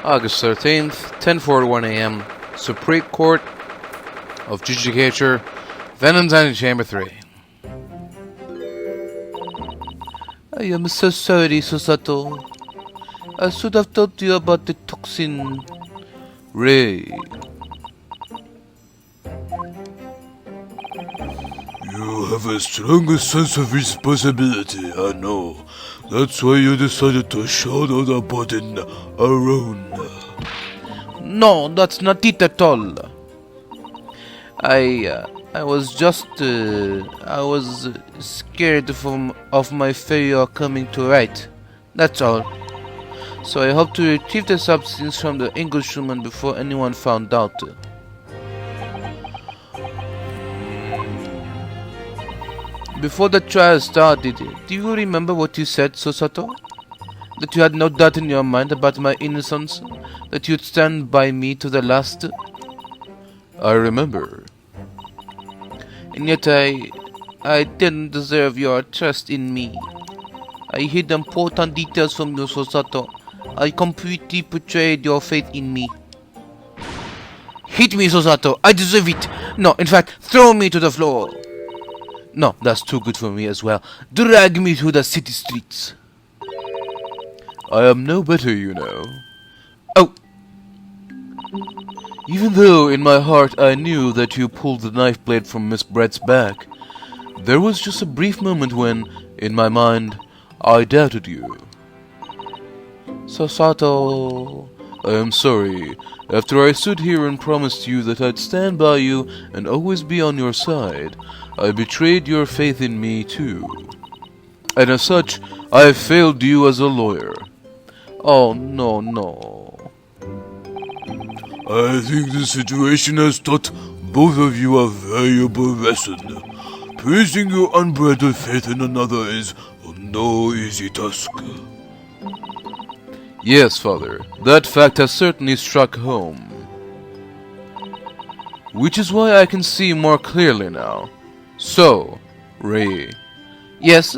August 13th, 10:41 a.m. Supreme Court of Judicature, Valentine Chamber 3. I am so sorry, Susato. I should have told you about the toxin. Ray. You have a strong sense of responsibility, I know. That's why you decided to shoulder the burden alone. No, that's not it at all. I was scared of my failure coming to right. That's all. So I hope to retrieve the substance from the Englishwoman before anyone found out. Before the trial started, do you remember what you said, Susato? That you had no doubt in your mind about my innocence? That you'd stand by me to the last? I remember. And yet I didn't deserve your trust in me. I hid important details from you, Susato. I completely betrayed your faith in me. Hit me, Susato. I deserve it. No, in fact, throw me to the floor. No, that's too good for me as well. Drag me to the city streets. I am no better, you know. Oh! Even though in my heart I knew that you pulled the knife blade from Miss Brett's back, there was just a brief moment when, in my mind, I doubted you. Susato, I am sorry. After I stood here and promised you that I'd stand by you and always be on your side, I betrayed your faith in me too. And as such, I have failed you as a lawyer. Oh, no. I think the situation has taught both of you a valuable lesson. Praising your unbridled faith in another is no easy task. Yes, Father, that fact has certainly struck home. Which is why I can see more clearly now. So, Ray. Yes?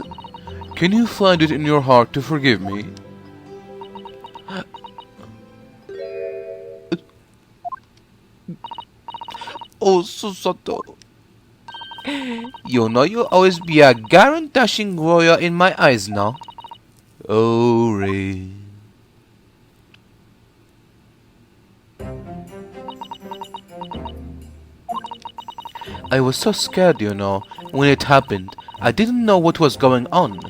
Can you find it in your heart to forgive me? Oh, Susato. You know you'll always be a garant-dashing warrior in my eyes now. Oh, Ray. I was so scared, you know, when it happened. I didn't know what was going on.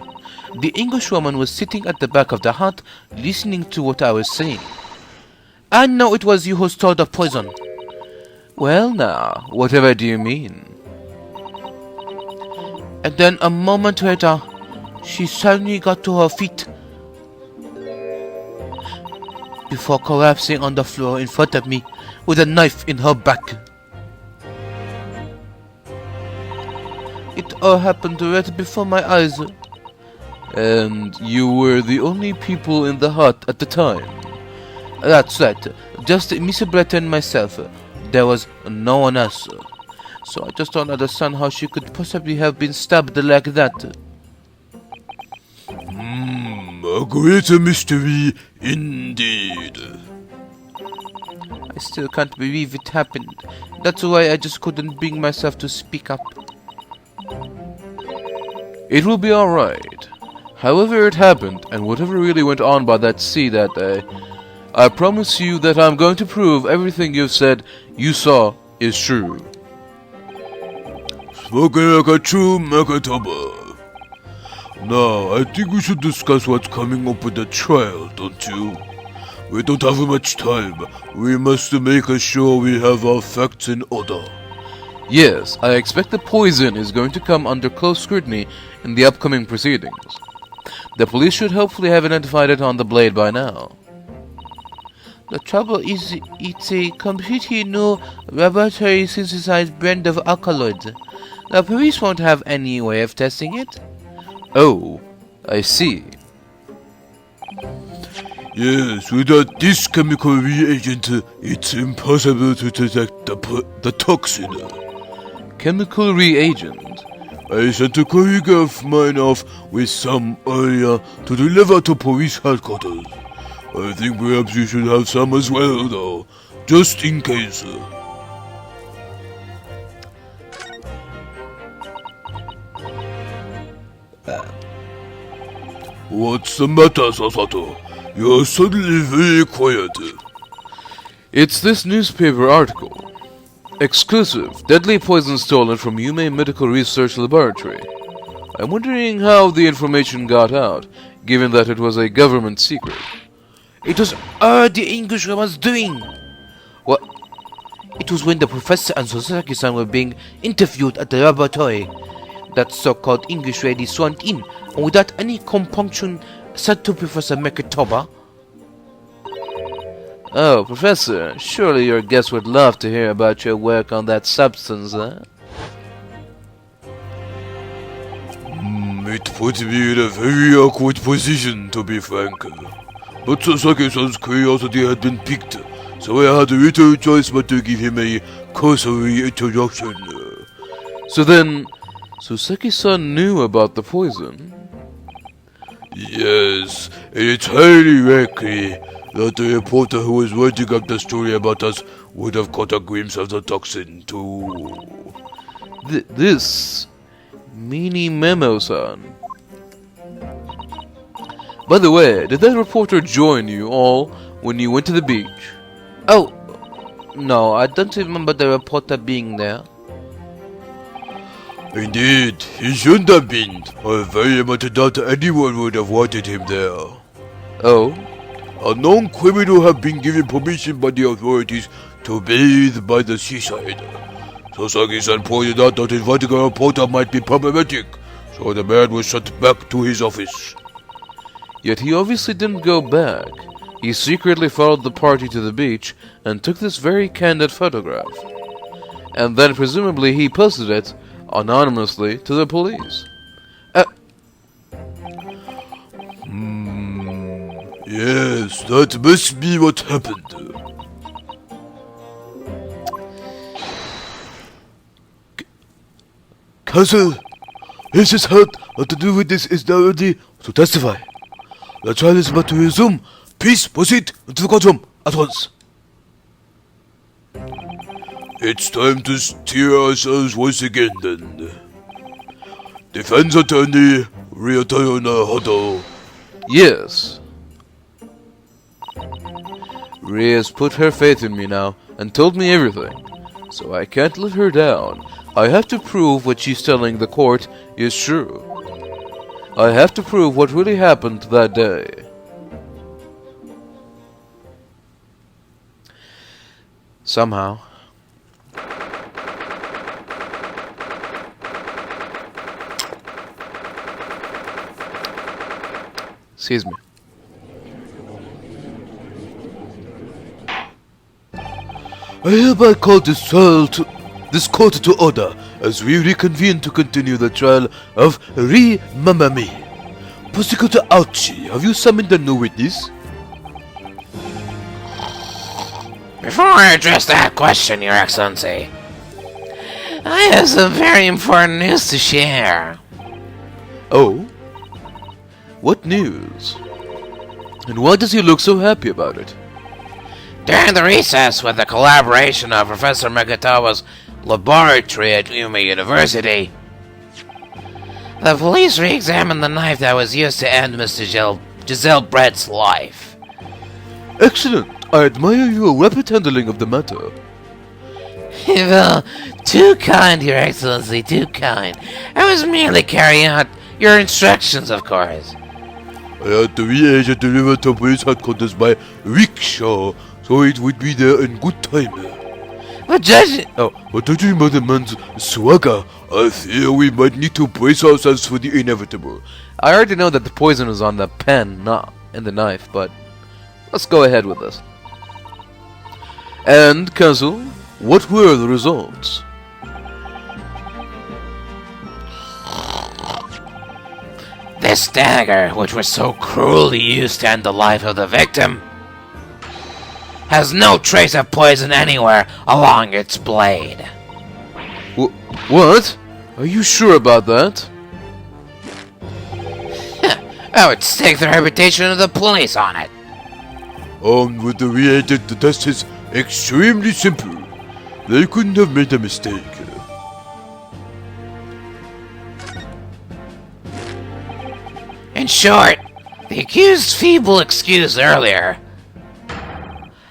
The Englishwoman was sitting at the back of the hut, listening to what I was saying. I know it was you who stole the poison. Well now, whatever do you mean? And then a moment later, she suddenly got to her feet before collapsing on the floor in front of me with a knife in her back. It all happened right before my eyes. And you were the only people in the hut at the time? That's right, just Miss Brett and myself. There was no one else. So I just don't understand how she could possibly have been stabbed like that. A great mystery indeed. I still can't believe it happened. That's why I just couldn't bring myself to speak up. It will be alright. However it happened, and whatever really went on by that sea that day, I promise you that I'm going to prove everything you've said you saw is true. Spoken like a true Makataba. Now, I think we should discuss what's coming up with the trial, don't you? We don't have much time. We must make sure we have our facts in order. Yes, I expect the poison is going to come under close scrutiny in the upcoming proceedings. The police should hopefully have identified it on the blade by now. The trouble is, it's a completely new laboratory synthesized blend of alkaloids. The police won't have any way of testing it. Oh, I see. Yes, without this chemical reagent, it's impossible to detect the toxin. Chemical reagent? I sent a colleague of mine off with some earlier to deliver to police headquarters. I think perhaps you should have some as well, though, just in case. What's the matter, Susato? You're suddenly very quiet. It's this newspaper article. Exclusive. Deadly poison stolen from Yume Medical Research Laboratory. I'm wondering how the information got out, given that it was a government secret. It was the Englishman was doing. What? It was when the professor and Sasaki-san were being interviewed at the laboratory. That so-called English lady swarmed in, and without any compunction said to Professor Mekatoba, "Oh, Professor, surely your guests would love to hear about your work on that substance, huh?" It put me in a very awkward position, to be frank. But Sasaki-san's curiosity had been piqued, so I had little choice but to give him a cursory introduction. So then, Sasaki-san knew about the poison? Yes, it's highly likely that the reporter who was writing up the story about us would have caught a glimpse of the toxin, too. This Menimemo-san. By the way, did that reporter join you all when you went to the beach? Oh, no, I don't remember the reporter being there. Indeed, he shouldn't have been. I very much doubt anyone would have wanted him there. Oh? A known criminal had been given permission by the authorities to bathe by the seaside. Sasaki-san pointed out that inviting a reporter might be problematic, so the man was sent back to his office. Yet he obviously didn't go back. He secretly followed the party to the beach and took this very candid photograph. And then presumably he posted it anonymously to the police. Yes, that must be what happened. Counsel, this is heard to do with this is now ready to testify. The trial is about to resume. Please proceed to the courtroom at once. It's time to steer ourselves once again then. Defense attorney Ryotaro Hodo. Yes. Rie has put her faith in me now and told me everything, so I can't let her down. I have to prove what she's telling the court is true. I have to prove what really happened that day. Somehow. Excuse me. I hereby call this court to order as we reconvene to continue the trial of Mamami. Prosecutor Ouchi, have you summoned a new witness? Before I address that question, Your Excellency, I have some very important news to share. Oh? What news? And why does he look so happy about it? During the recess with the collaboration of Professor Megatawa's laboratory at Yume University, the police re-examined the knife that was used to end Mr. Giselle Brett's life. Excellent! I admire your rapid handling of the matter. Well, too kind, Your Excellency, too kind. I was merely carrying out your instructions, of course. I had to rearrange and deliver to police headquarters by rickshaw, so it would be there in good time. But judging by the man's swagger, I fear we might need to brace ourselves for the inevitable. I already know that the poison is on the pen, not in the knife, but let's go ahead with this. And, Counsel, what were the results? this dagger, which was so cruelly used to end the life of the victim, has no trace of poison anywhere along its blade. What? Are you sure about that? I would stake the reputation of the police on it. With the reagent, the test is extremely simple. They couldn't have made a mistake. In short, the accused's feeble excuse earlier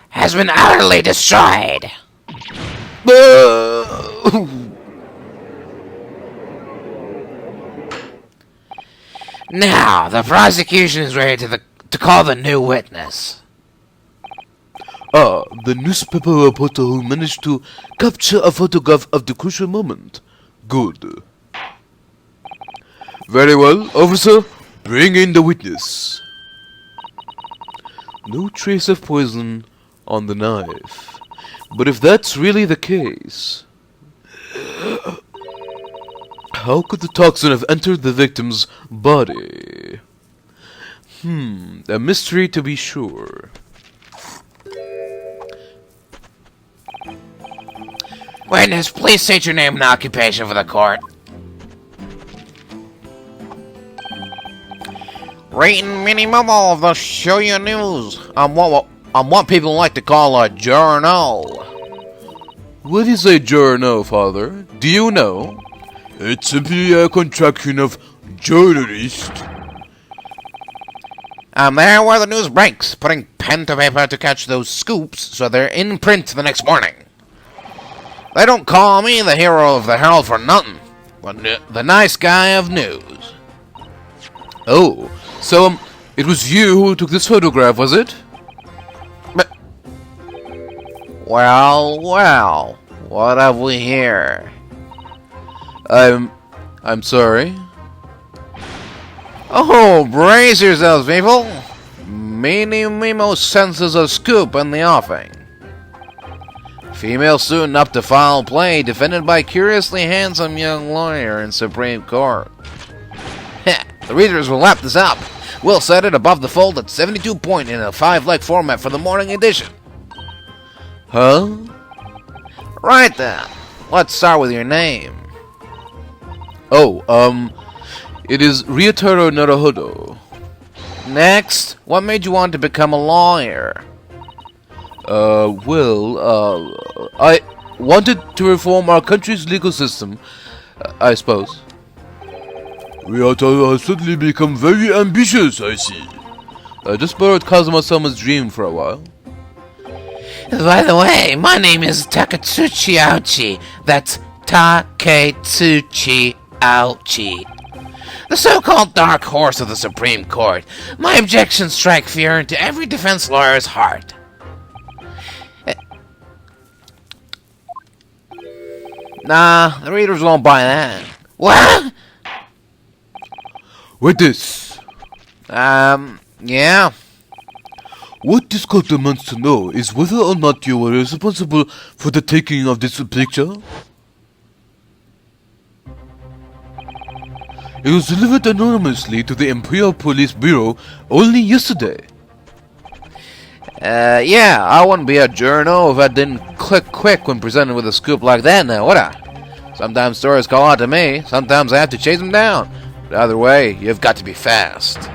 has been utterly destroyed. Now, the prosecution is ready to call the new witness. Ah, the newspaper reporter who managed to capture a photograph of the crucial moment. Good. Very well, officer. Bring in the witness. No trace of poison on the knife. But if that's really the case, how could the toxin have entered the victim's body? A mystery to be sure. Witness, please state your name and occupation for the court. Raiten Menimemo of the Shoya News. I'm what people like to call a Journo. What is a journo, father? Do you know? It's simply a contraction of journalist. I'm there where the news breaks, putting pen to paper to catch those scoops so they're in print the next morning. They don't call me the hero of the Herald for nothing, but the nice guy of news. Oh, so it was you who took this photograph, was it? But, well, what have we here? I'm sorry. Oh, brace yourselves, people! Menimemo senses a scoop in the offing. Female student up to foul play, defended by curiously handsome young lawyer in Supreme Court. The readers will lap this up. We'll set it above the fold at 72 point in a 5-leg format for the morning edition. Huh? Right then. Let's start with your name. Oh, it is Ryotaro Naruhodo. Next, what made you want to become a lawyer? I wanted to reform our country's legal system, I suppose. Ryotaro has suddenly become very ambitious, I see. I just borrowed Kazuma-sama's dream for a while. By the way, my name is Takatsuchi Aochi. That's Taketsuchi Aochi. The so-called dark horse of the Supreme Court. My objections strike fear into every defense lawyer's heart. Nah, the readers won't buy that. What? Witness. Yeah. What this court demands to know is whether or not you were responsible for the taking of this picture. It was delivered anonymously to the Imperial Police Bureau only yesterday. Yeah, I wouldn't be a journo if I didn't click quick when presented with a scoop like that now, would I? Sometimes stories call out to me, sometimes I have to chase them down. But either way, you've got to be fast.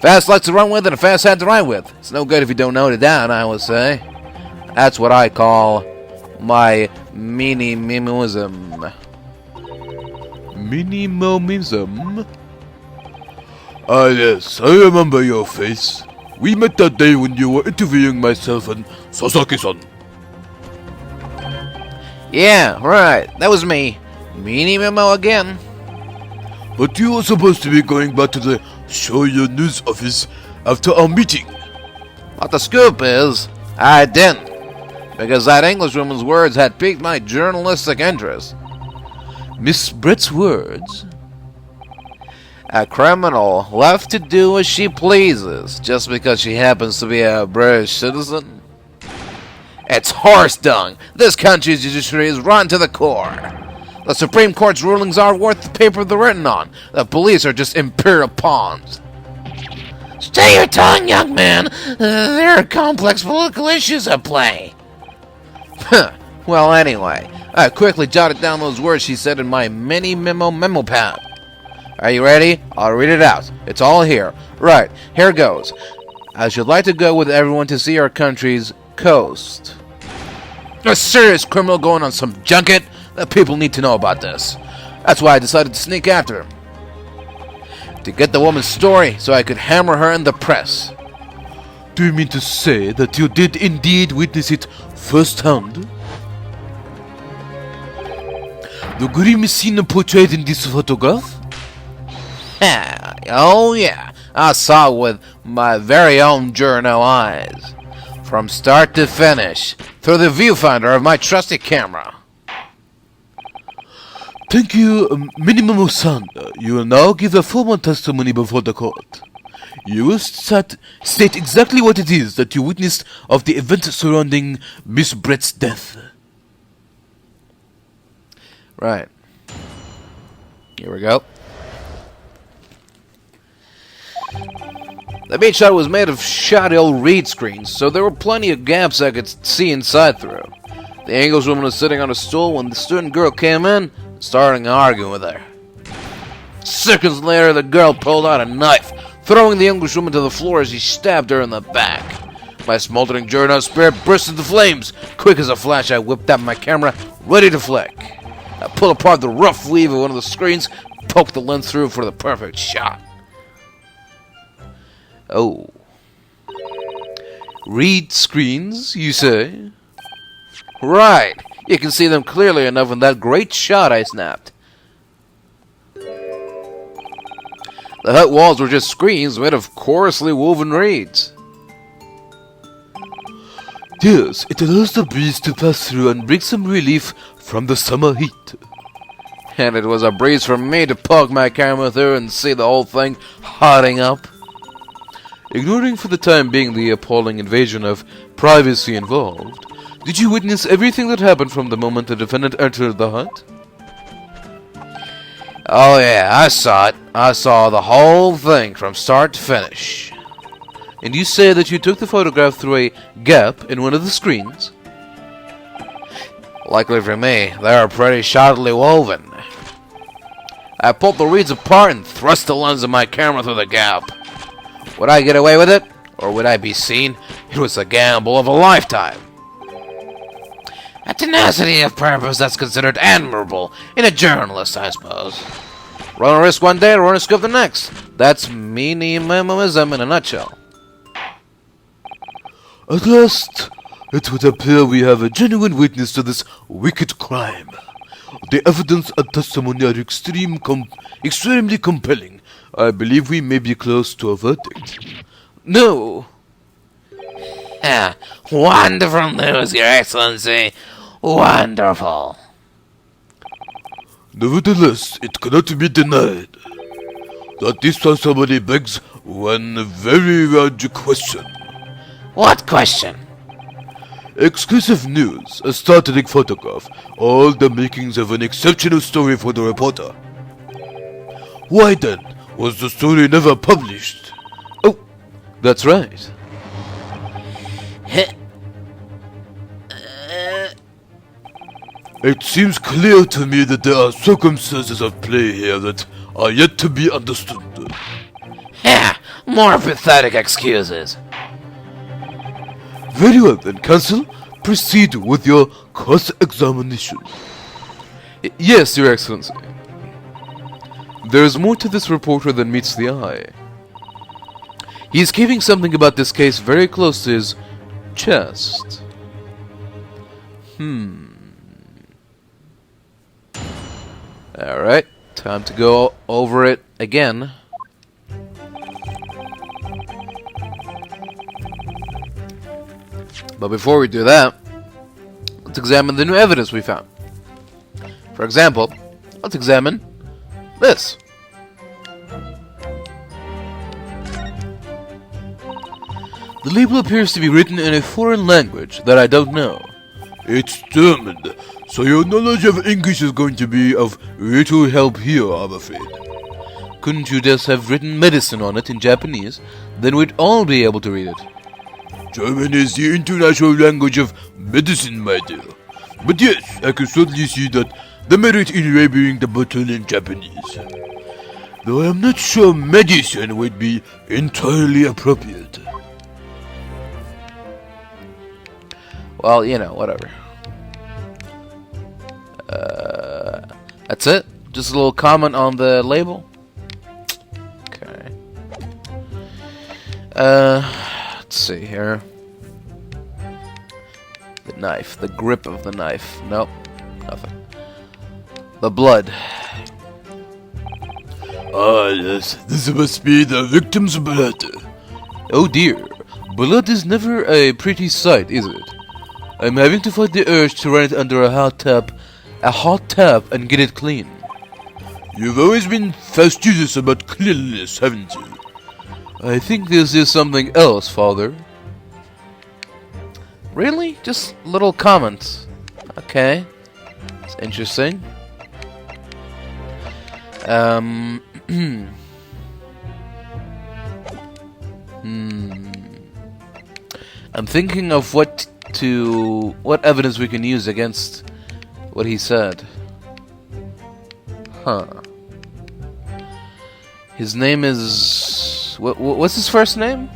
Fast legs to run with and a fast head to write with. It's no good if you don't note it down, I would say. That's what I call my mini-memoism. Minimomism? Ah yes, I remember your face. We met that day when you were interviewing myself and Sasaki-san. Yeah, right, that was me. Menimemo again. But you were supposed to be going back to the Shoya News office after our meeting. What the scoop is, I didn't. Because that Englishwoman's words had piqued my journalistic interest. Miss Brett's words? A criminal left to do as she pleases just because she happens to be a British citizen? It's horse dung. This country's judiciary is rotten to the core. The Supreme Court's rulings are worth the paper they're written on. The police are just imperial pawns. Stay your tongue, young man. There are complex political issues at play. Well, anyway, I quickly jotted down those words she said in my memo pad. Are you ready? I'll read it out. It's all here. Right, here goes. I should like to go with everyone to see our country's coast. A serious criminal going on some junket? The people need to know about this. That's why I decided to sneak after him. To get the woman's story so I could hammer her in the press. Do you mean to say that you did indeed witness it firsthand? The grim scene portrayed in this photograph? Oh yeah, I saw it with my very own Journo eyes. From start to finish, through the viewfinder of my trusty camera. Thank you, Menimemo-san. You will now give a formal testimony before the court. You will state exactly what it is that you witnessed of the event surrounding Miss Brett's death. Right. Here we go. The beach shot was made of shoddy old reed screens, so there were plenty of gaps I could see inside through. The Englishwoman was sitting on a stool when the student girl came in, starting arguing with her. Seconds later, the girl pulled out a knife, throwing the Englishwoman to the floor as she stabbed her in the back. My smoldering Journo spirit burst into flames. Quick as a flash, I whipped out my camera, ready to flick. I pulled apart the rough weave of one of the screens, poked the lens through for the perfect shot. Oh. Reed screens, you say? Right. You can see them clearly enough in that great shot I snapped. The hut walls were just screens made of coarsely woven reeds. Yes, it allows the breeze to pass through and bring some relief from the summer heat. And it was a breeze for me to poke my camera through and see the whole thing hotting up. Ignoring for the time being the appalling invasion of privacy involved, did you witness everything that happened from the moment the defendant entered the hut? Oh yeah, I saw it. I saw the whole thing from start to finish. And you say that you took the photograph through a gap in one of the screens? Luckily for me, they are pretty shoddily woven. I pulled the reeds apart and thrust the lens of my camera through the gap. Would I get away with it? Or would I be seen? It was a gamble of a lifetime. A tenacity of purpose that's considered admirable in a journalist, I suppose. Run a risk one day, run a risk of the next. That's minimism in a nutshell. At last, it would appear we have a genuine witness to this wicked crime. The evidence and testimony are extremely compelling. I believe we may be close to a verdict. No! Ah, wonderful news, Your Excellency. Wonderful. Nevertheless, it cannot be denied that this testimony begs one very large question. What question? Exclusive news, a startling photograph, all the makings of an exceptional story for the reporter. Why then was the story never published? Oh, that's right. It seems clear to me that there are circumstances at play here that are yet to be understood. Ha! More pathetic excuses. Very well then, Counsel. Proceed with your cross-examination. Yes, Your Excellency. There is more to this reporter than meets the eye. He is keeping something about this case very close to his chest. Alright, time to go over it again. But before we do that, let's examine the new evidence we found. For example, let's examine this. The label appears to be written in a foreign language that I don't know. It's German, so your knowledge of English is going to be of little help here, I'm afraid. Couldn't you just have written medicine on it in Japanese? Then we'd all be able to read it. German is the international language of medicine, my dear. But yes, I can certainly see that the merit in labeling the bottle in Japanese. Though I am not sure medicine would be entirely appropriate. Well, you know, whatever. That's it? Just a little comment on the label? Okay. Let's see here. The knife. The grip of the knife. Nope. Nothing. The blood. Ah, yes. This must be the victim's blood. Oh dear. Blood is never a pretty sight, is it? I'm having to fight the urge to run it under a hot tub and get it clean. You've always been fastidious about cleanliness, haven't you? I think this is something else, Father. Really? Just little comments. Okay. It's interesting. I'm thinking of what evidence we can use against what he said. Huh. His name is... What's his first name?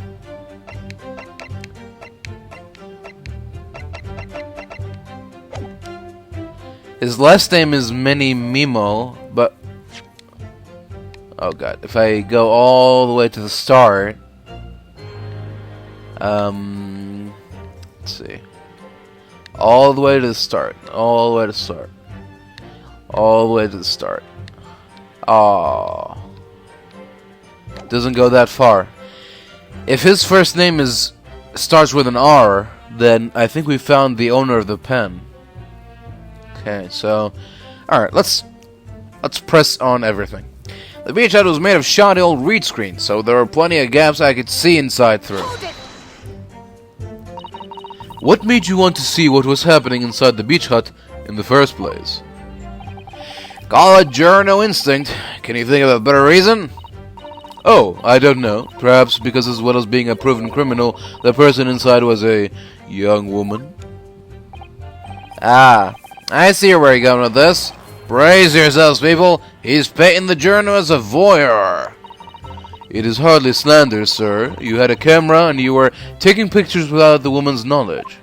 His last name is Menimemo, but... Oh god, if I go all the way to the start... Let's see. All the way to the start. All the way to the start. All the way to the start. Oh, doesn't go that far. If his first name starts with an R, then I think we found the owner of the pen. Okay, so alright, let's press on everything. The beach hut was made of shoddy old reed screen, so there were plenty of gaps I could see inside through. What made you want to see what was happening inside the beach hut in the first place? Call it Journo instinct. Can you think of a better reason? Oh, I don't know. Perhaps because as well as being a proven criminal, the person inside was a young woman. Ah, I see where you're going with this. Brace yourselves, people. He's painting the Journo as a voyeur. It is hardly slander, sir. You had a camera and you were taking pictures without the woman's knowledge.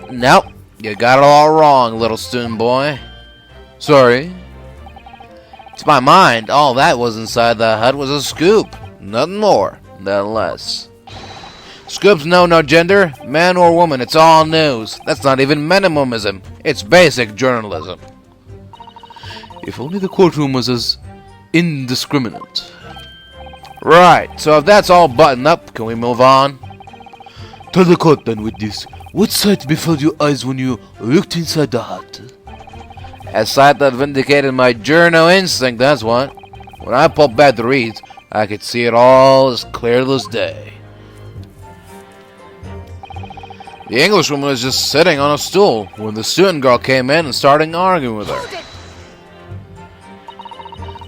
Nope. You got it all wrong, little student boy. Sorry. To my mind, all that was inside the hut was a scoop. Nothing more, nothing less. Scoops know no gender, man or woman, it's all news. That's not even minimumism. It's basic journalism. If only the courtroom was as indiscriminate. Right, so if that's all buttoned up, can we move on? Tell the court then with this. What sight befell your eyes when you looked inside the hut? A sight that vindicated my Journo instinct, that's what. When I pulled back the reeds, I could see it all as clear as day. The Englishwoman was just sitting on a stool when the student girl came in and started arguing with her.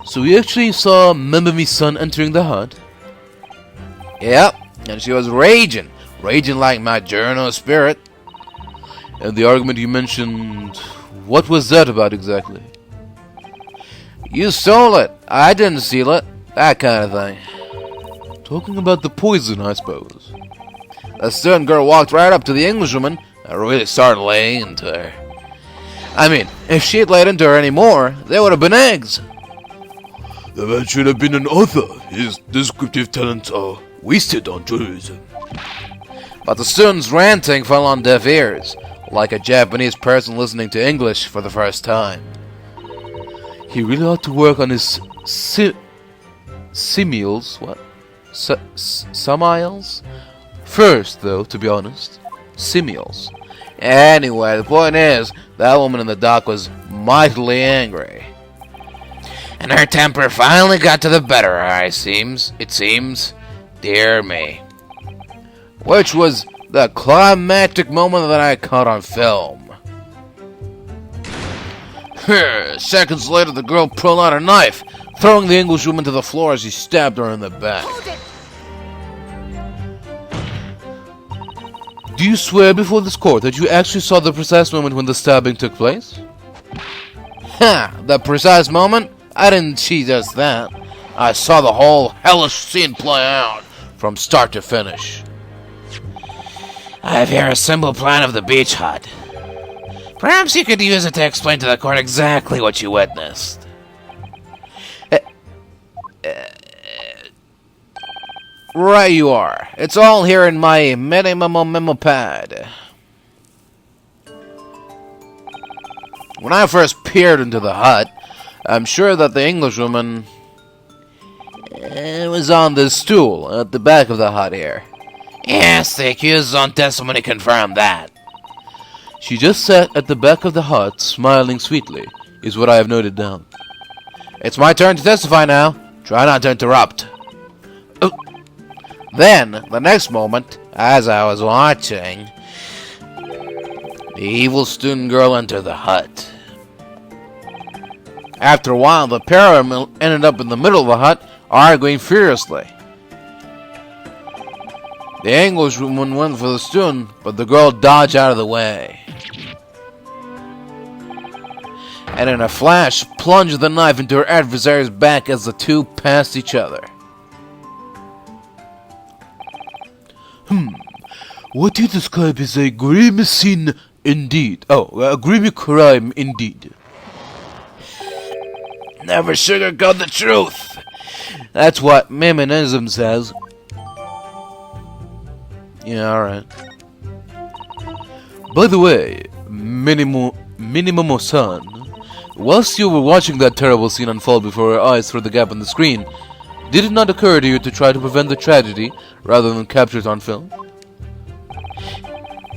So you actually saw Mememi-san entering the hut? Yep, and she was raging like my Journo spirit. And the argument you mentioned, what was that about exactly? You stole it, I didn't steal it, that kind of thing. Talking about the poison, I suppose. The student girl walked right up to the Englishwoman and really started laying into her. I mean, if she had laid into her anymore, there would have been eggs. The man should have been an author. His descriptive talents are wasted on journalism. But the student's ranting fell on deaf ears, like a Japanese person listening to English for the first time. He really ought to work on his similes. What? Similes? First, though, to be honest. Similes. Anyway, the point is, that woman in the dock was mightily angry. And her temper finally got to the better of her, it seems. Dear me. Which was the climactic moment that I caught on film. Seconds later, the girl pulled out a knife, throwing the Englishwoman to the floor as she stabbed her in the back. Do you swear before this court that you actually saw the precise moment when the stabbing took place? Ha! The precise moment? I didn't see just that. I saw the whole hellish scene play out, from start to finish. I have here a simple plan of the beach hut. Perhaps you could use it to explain to the court exactly what you witnessed. Right you are. It's all here in my Menimemo memo pad. When I first peered into the hut, I'm sure that the Englishwoman was on this stool at the back of the hut here. Yes, the accused's own testimony confirmed that. She just sat at the back of the hut, smiling sweetly, is what I have noted down. It's my turn to testify now. Try not to interrupt. Then, the next moment, as I was watching, the evil student girl entered the hut. After a while, the pair of them ended up in the middle of the hut, arguing furiously. The Englishwoman went for the student, but the girl dodged out of the way. And in a flash, plunged the knife into her adversary's back as the two passed each other. What you describe is a grim scene indeed. Oh, a grim crime indeed. Never sugarcoat the truth. That's what Meminism says. Yeah, alright. By the way, Menimemo-san, whilst you were watching that terrible scene unfold before your eyes through the gap in the screen, did it not occur to you to try to prevent the tragedy rather than capture it on film?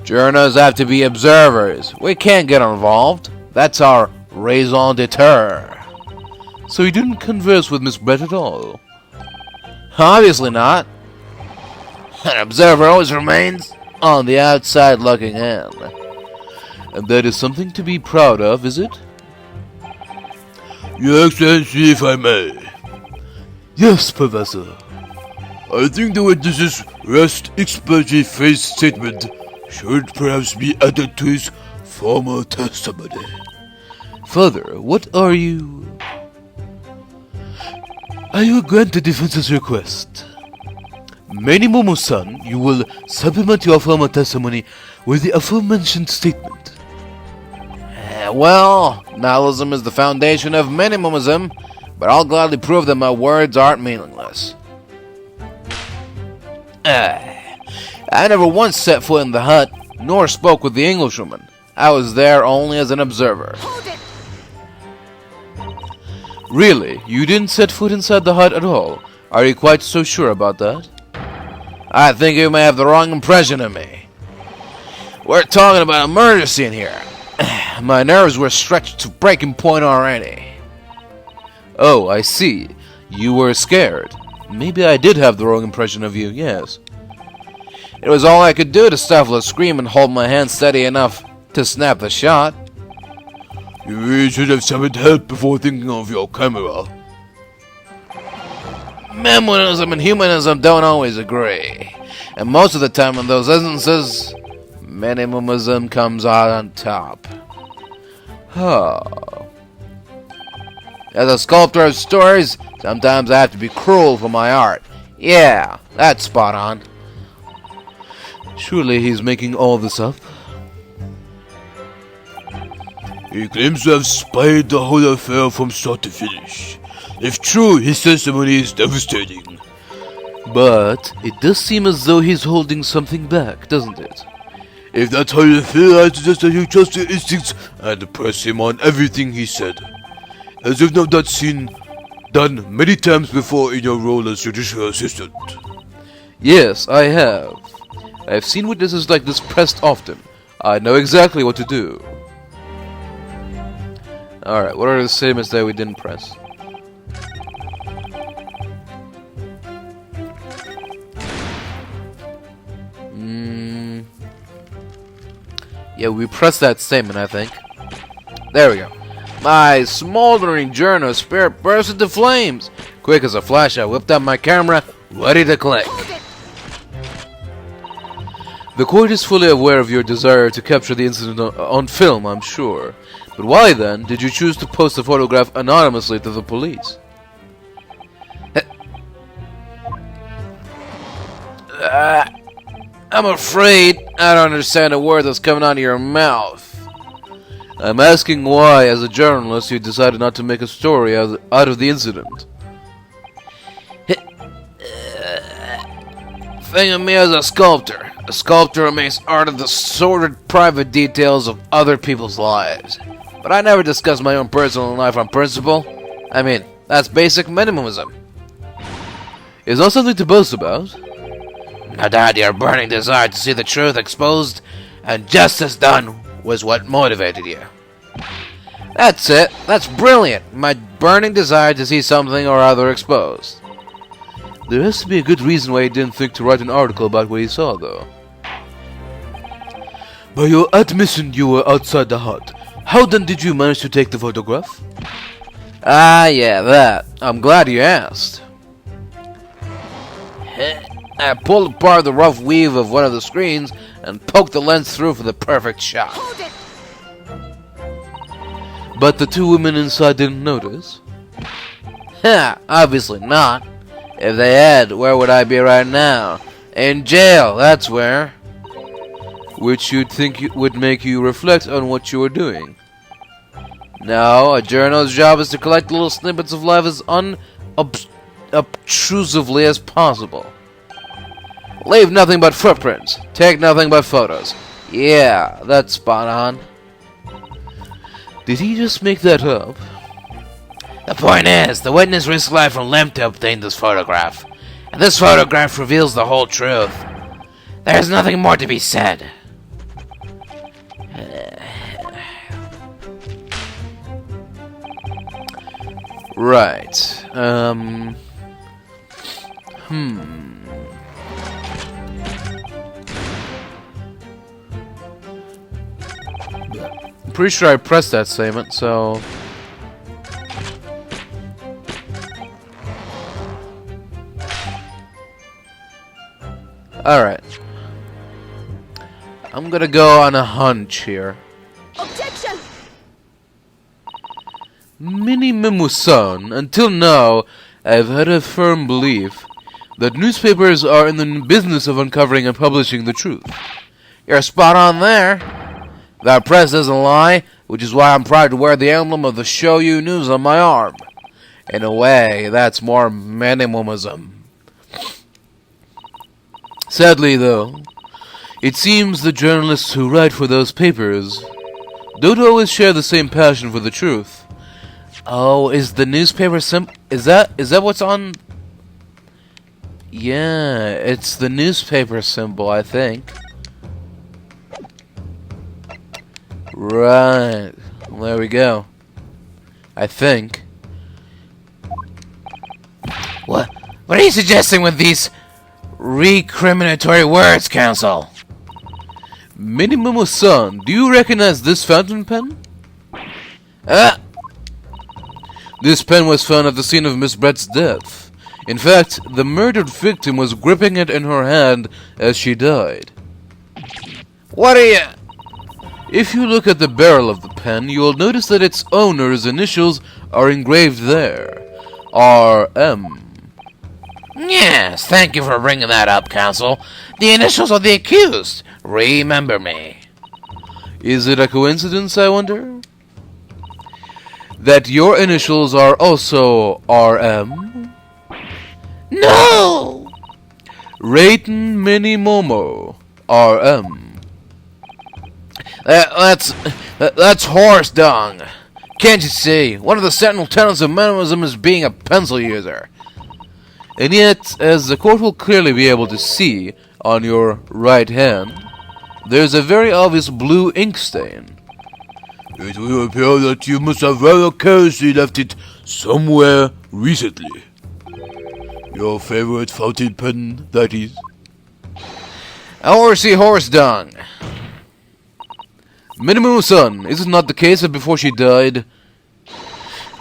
Journos have to be observers. We can't get involved. That's our raison d'etre. So you didn't converse with Miss Brett at all? Obviously not. An observer always remains on the outside looking in. And that is something to be proud of, is it? Your Excellency, if I may. Yes, Professor. I think the witness's rest expose face statement should perhaps be added to his formal testimony. Further, what are you... I will grant the defense's request. Menimemo-san, you will supplement your formal testimony with the aforementioned statement. Well, nihilism is the foundation of Menimemoism, but I'll gladly prove that my words aren't meaningless. I never once set foot in the hut, nor spoke with the Englishwoman. I was there only as an observer. Hold it! Really? You didn't set foot inside the hut at all? Are you quite so sure about that? I think you may have the wrong impression of me. We're talking about a murder scene here. My nerves were stretched to breaking point already. Oh, I see. You were scared. Maybe I did have the wrong impression of you, yes. It was all I could do to stifle a scream and hold my hand steady enough to snap the shot. You really should have summoned help before thinking of your camera. Memonism and humanism don't always agree. And most of the time in those instances, Menimemoism comes out on top. As a sculptor of stories, sometimes I have to be cruel for my art. Yeah, that's spot on. Surely he's making all this up. He claims to have spied the whole affair from start to finish. If true, his testimony is devastating. But it does seem as though he's holding something back, doesn't it? If that's how you feel, I suggest that you trust your instincts and press him on everything he said. As you've not that seen done many times before in your role as judicial assistant. Yes, I have. I have seen witnesses like this pressed often. I know exactly what to do. Alright, what are the statements that we didn't press? Yeah, we pressed that statement, I think. There we go. My smoldering Journo spirit burst into flames. Quick as a flash, I whipped out my camera, ready to click. The court is fully aware of your desire to capture the incident on film, I'm sure. But why then did you choose to post the photograph anonymously to the police? I'm afraid I don't understand a word that's coming out of your mouth. I'm asking why, as a journalist, you decided not to make a story out of the incident. Think of me as a sculptor. A sculptor who makes art of the sordid private details of other people's lives. But I never discuss my own personal life on principle. I mean, that's basic minimalism. Is that something to boast about? No doubt your burning desire to see the truth exposed and justice done was what motivated you. That's it. That's brilliant. My burning desire to see something or other exposed. There has to be a good reason why he didn't think to write an article about what he saw, though. By your admission, you were outside the hut. How then did you manage to take the photograph? Ah, yeah, that. I'm glad you asked. I pulled apart the rough weave of one of the screens and poked the lens through for the perfect shot. Hold it! But the two women inside didn't notice? Ha! Obviously not. If they had, where would I be right now? In jail, that's where. Which you'd think would make you reflect on what you were doing. No, a journalist's job is to collect little snippets of life as unobtrusively as possible. Leave nothing but footprints. Take nothing but photos. Yeah, that's spot on. Did he just make that up? The point is, the witness risked life and limb to obtain this photograph. And this photograph reveals the whole truth. There's nothing more to be said. Right. I'm pretty sure I pressed that statement, so... Alright. I'm gonna go on a hunch here. Objection! Menimemo-san, until now, I've had a firm belief that newspapers are in the business of uncovering and publishing the truth. You're spot on there. The press doesn't lie, which is why I'm proud to wear the emblem of the Shoyu News on my arm. In a way, that's more minimalism. Sadly, though, it seems the journalists who write for those papers don't always share the same passion for the truth. Oh, is the newspaper is that what's on? Yeah, it's the newspaper symbol, I think. Right. There we go. I think. What are you suggesting with these recriminatory words, Counsel? Menimemo-san, do you recognize this fountain pen? This pen was found at the scene of Miss Brett's death. In fact, the murdered victim was gripping it in her hand as she died. What are you... If you look at the barrel of the pen, you will notice that its owner's initials are engraved there. R.M. Yes, thank you for bringing that up, Counsel. The initials of the accused. Remember me. Is it a coincidence, I wonder? That your initials are also R.M.? No! Raiten Menimemo, R.M. That's horse dung. Can't you see? One of the central tenets of minimalism is being a pencil user. And yet, as the court will clearly be able to see on your right hand, there's a very obvious blue ink stain. It will appear that you must have rather carelessly left it somewhere recently. Your favorite fountain pen, that is. Horsey horse dung. Menimemo-san, is it not the case that before she died,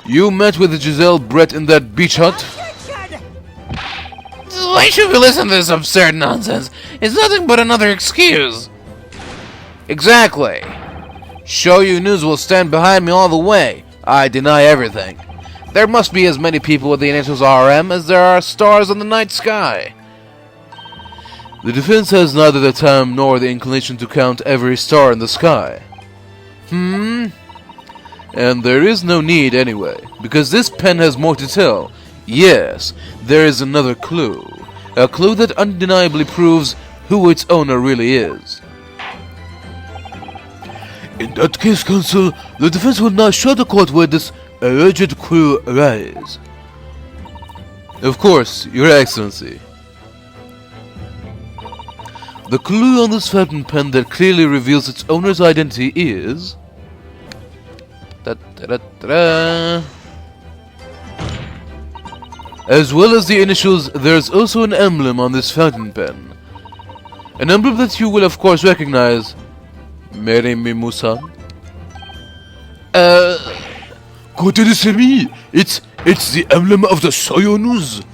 you met with Giselle Brett in that beach hut? Why should we listen to this absurd nonsense? It's nothing but another excuse. Exactly. Shoyu News will stand behind me all the way. I deny everything. There must be as many people with the initials RM as there are stars in the night sky. The defense has neither the time nor the inclination to count every star in the sky. And there is no need anyway, because this pen has more to tell. Yes, there is another clue. A clue that undeniably proves who its owner really is. In that case, counsel, the defense will now show the court where this alleged clue lies. Of course, Your Excellency. The clue on this fountain pen that clearly reveals its owner's identity is... As well as the initials, there's also an emblem on this fountain pen. An emblem that you will of course recognize. Menimemo-san. Kote-de-semi! It's the emblem of the Soyonus!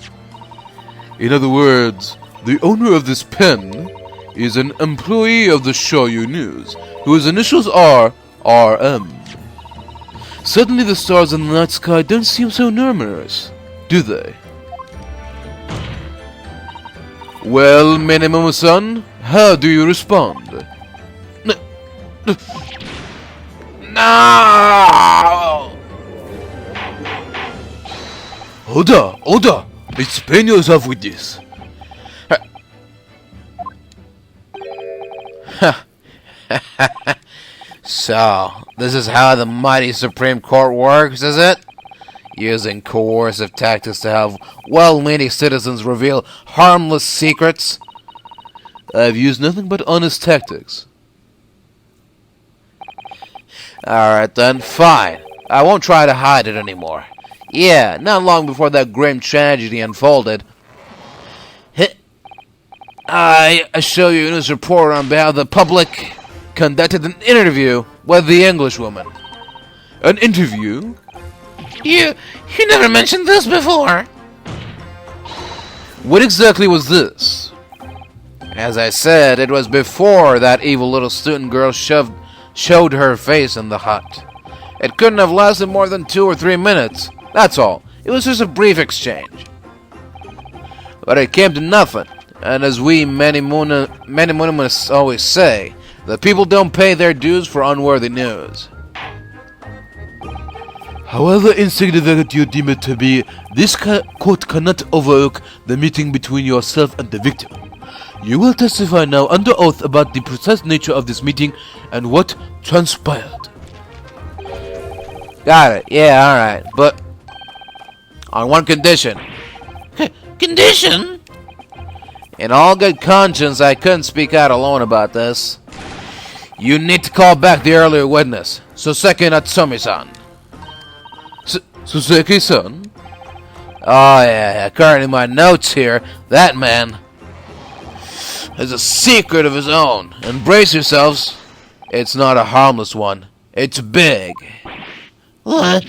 In other words, the owner of this pen is an employee of the Shoyu News, whose initials are RM. Suddenly the stars in the night sky don't seem so numerous, do they? Well, Menimemo-san, how do you respond? No! Oda! Explain yourself with this. So, this is how the mighty Supreme Court works, is it? Using coercive tactics to have well-meaning citizens reveal harmless secrets? I've used nothing but honest tactics. Alright then, fine. I won't try to hide it anymore. Yeah, not long before that grim tragedy unfolded, I, a Shoyu News reporter on behalf of the public, conducted an interview with the Englishwoman. An interview? You never mentioned this before. What exactly was this? As I said, it was before that evil little student girl showed her face in the hut. It couldn't have lasted more than 2 or 3 minutes. That's all. It was just a brief exchange. But it came to nothing. And as we Menimemo always say, the people don't pay their dues for unworthy news. However insignificant you deem it to be, this court cannot overlook the meeting between yourself and the victim. You will testify now under oath about the precise nature of this meeting and what transpired. Got it. Yeah, alright. But on one condition. Condition? In all good conscience, I couldn't speak out alone about this. You need to call back the earlier witness, Suseki Natsumi-san. Suseki-san? Oh yeah, according to my notes here, that man has a secret of his own. And brace yourselves, it's not a harmless one. It's big. What?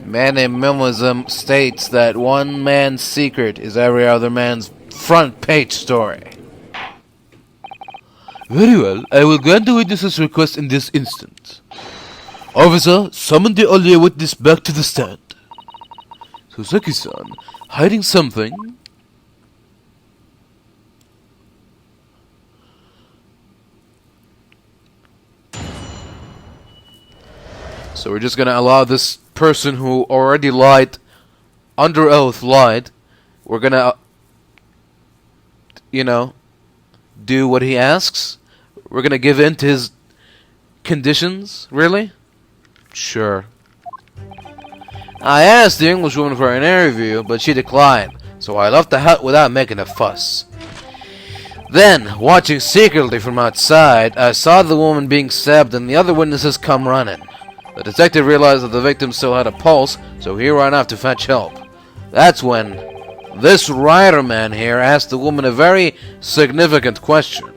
Menimemo states that one man's secret is every other man's front page story. Very well, I will grant the witness's request in this instant. Officer, summon the earlier witness back to the stand. Suseki-san, hiding something? So we're just gonna allow this person who already lied, under oath lied, we're gonna, do what he asks? We're gonna give in to his conditions? Really? Sure. I asked the Englishwoman for an interview, but she declined, so I left the hut without making a fuss. Then, watching secretly from outside, I saw the woman being stabbed and the other witnesses come running. The detective realized that the victim still had a pulse, so he ran off to fetch help. That's when this writer man here asked the woman a very significant question.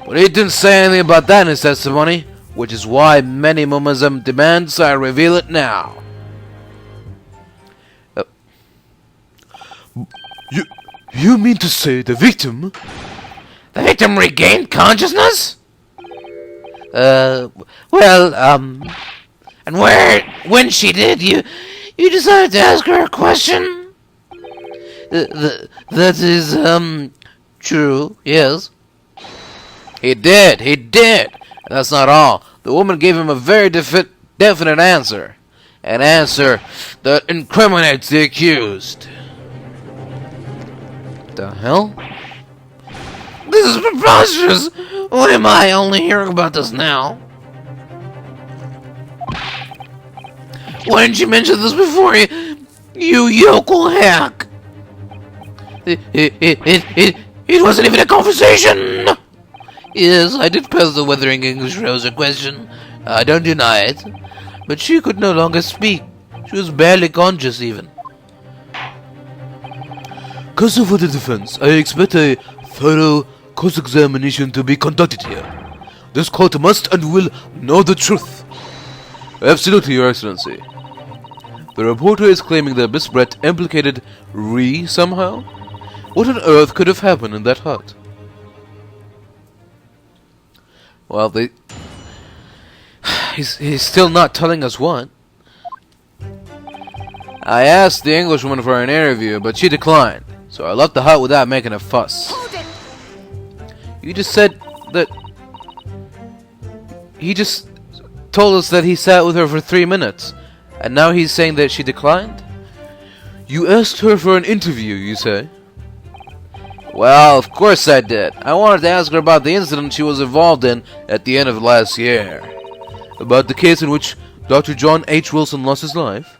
But he didn't say anything about that in his testimony, which is why Menimemo demands I reveal it now. You mean to say the victim? The victim regained consciousness? And when she did, you You decided to ask her a question? That is, true, yes. He did. That's not all. The woman gave him a very definite answer. An answer that incriminates the accused. The hell? This is preposterous! Why am I only hearing about this now? Why didn't you mention this before, you yokel hack? It wasn't even a conversation! Yes, I did pass the Wuthering English Rose a question. I don't deny it. But she could no longer speak. She was barely conscious even. Counsel for the defense, I expect a thorough cross-examination to be conducted here. This court must and will know the truth. Absolutely, Your Excellency. The reporter is claiming that Miss Brett implicated Ree somehow? What on earth could have happened in that hut? Well, he's still not telling us what. I asked the Englishwoman for an interview, but she declined. So I left the hut without making a fuss. You just said that... He just told us that he sat with her for 3 minutes. And now he's saying that she declined? You asked her for an interview, you say? Well, of course I did. I wanted to ask her about the incident she was involved in at the end of last year. About the case in which Dr. John H. Wilson lost his life?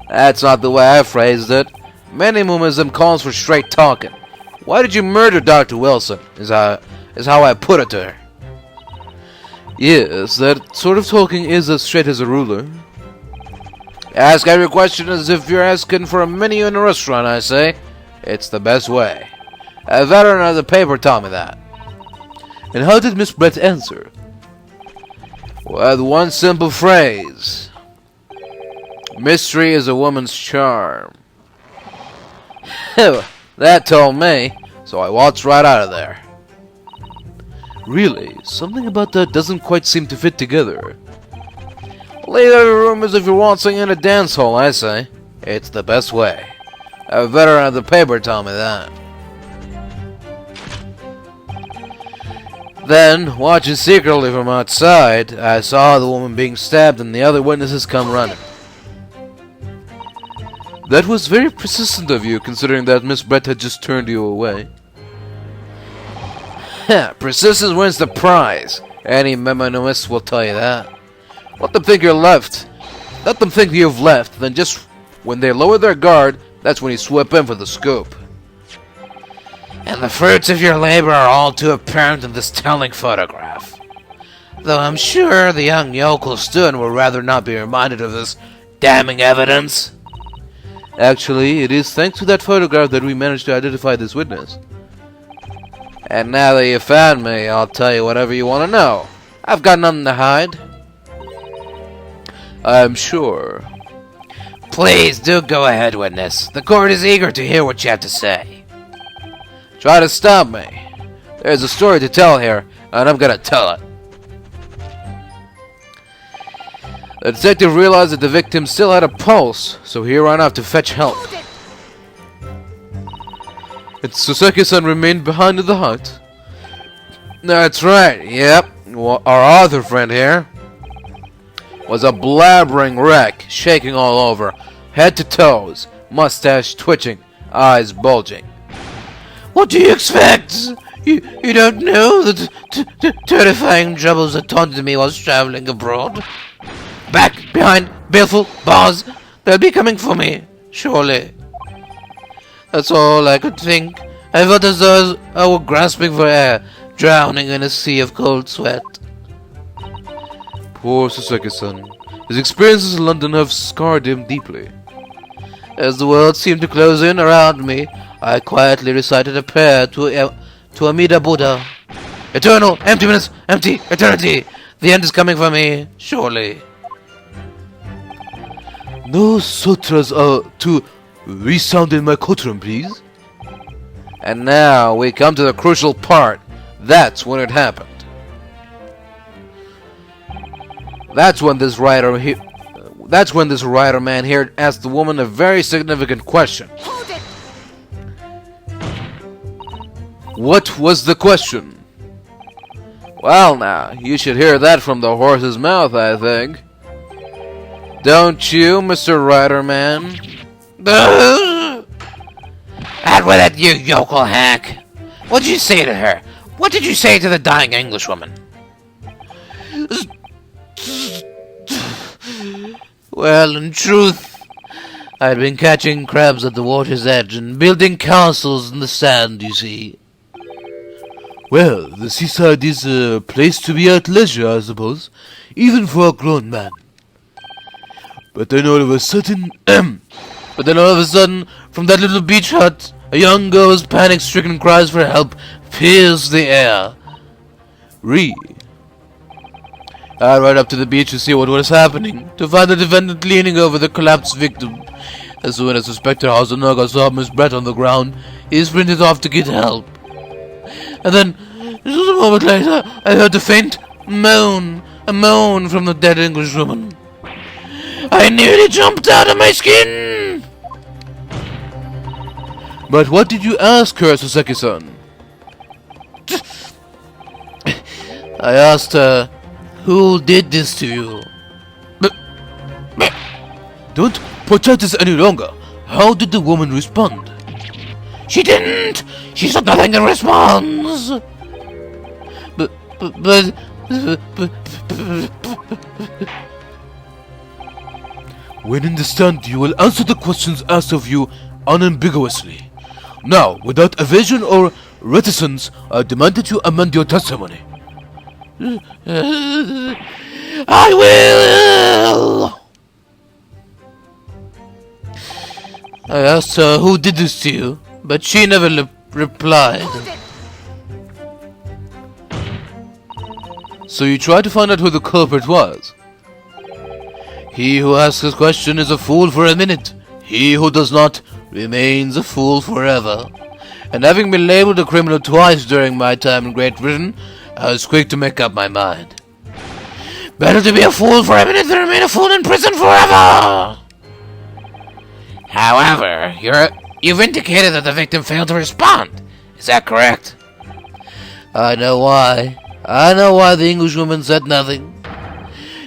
That's not the way I phrased it. Menimemoism calls for straight talking. Why did you murder Dr. Wilson? Is how I put it to her. Yes, that sort of talking is as straight as a ruler. Ask every question as if you're asking for a menu in a restaurant, I say. It's the best way. A veteran of the paper taught me that. And how did Miss Brett answer? With one simple phrase. Mystery is a woman's charm. That told me, so I waltzed right out of there. Really? Something about that doesn't quite seem to fit together. Leave every room as if you're waltzing in a dance hall, I say. It's the best way. A veteran of the paper told me that. Then, watching secretly from outside, I saw the woman being stabbed and the other witnesses come running. That was very persistent of you, considering that Miss Brett had just turned you away. Persistence wins the prize. Any memonymist will tell you that. Let them think you're left. Let them think you've left, then just when they lower their guard, that's when you swoop in for the scoop. And the fruits of your labor are all too apparent in this telling photograph. Though I'm sure the young yokel student would rather not be reminded of this damning evidence. Actually, it is thanks to that photograph that we managed to identify this witness. And now that you found me, I'll tell you whatever you want to know. I've got nothing to hide. I'm sure. Please do go ahead, witness. The court is eager to hear what you have to say. Try to stop me. There's a story to tell here, and I'm gonna tell it. The detective realized that the victim still had a pulse, so he ran out to fetch help. And Susaki-san remained behind in the hut. That's right, yep. Well, our other friend here was a blabbering wreck, shaking all over, head to toes, mustache twitching, eyes bulging. What do you expect? You don't know the terrifying troubles that taunted me whilst traveling abroad? Back, behind, baleful, bars, they'll be coming for me, surely. That's all I could think. I felt as though I were grasping for air, drowning in a sea of cold sweat. Poor Susaki-san. His experiences in London have scarred him deeply. As the world seemed to close in around me, I quietly recited a prayer to Amida Buddha. Eternal, emptiness, empty, eternity. The end is coming for me, surely. No sutras are to resound in my courtroom, please. And now we come to the crucial part. That's when it happened. That's when this writer that's when this writer man here asked the woman a very significant question. Hold it! What was the question? Well now, you should hear that from the horse's mouth, I think. Don't you, Mr. Writer Man? Out with it, you yokel hack! What did you say to her? What did you say to the dying Englishwoman? Well, in truth, I'd been catching crabs at the water's edge and building castles in the sand, you see. Well, the seaside is a place to be at leisure, I suppose, even for a grown man. But then all of a sudden, from that little beach hut, a young girl's panic-stricken cries for help pierced the air. I ran up to the beach to see what was happening, to find the defendant leaning over the collapsed victim. As soon as Inspector Hazunaga saw Miss Brett on the ground, he sprinted off to get help. And then, just a moment later, I heard a faint moan, a moan from the dead Englishwoman. I nearly jumped out of my skin! But what did you ask her, Sasaki-san? I asked her, who did this to you? Don't protect us any longer. How did the woman respond? She didn't! She said nothing in response! But... When in the stand, you will answer the questions asked of you unambiguously. Now, without evasion or reticence, I demand that you amend your testimony. I will! I asked her who did this to you, but she never replied. So you tried to find out who the culprit was? He who asks a question is a fool for a minute. He who does not remains a fool forever. And having been labeled a criminal twice during my time in Great Britain, I was quick to make up my mind. Better to be a fool for a minute than remain a fool in prison forever! However, you've indicated that the victim failed to respond. Is that correct? I know why. I know why the Englishwoman said nothing.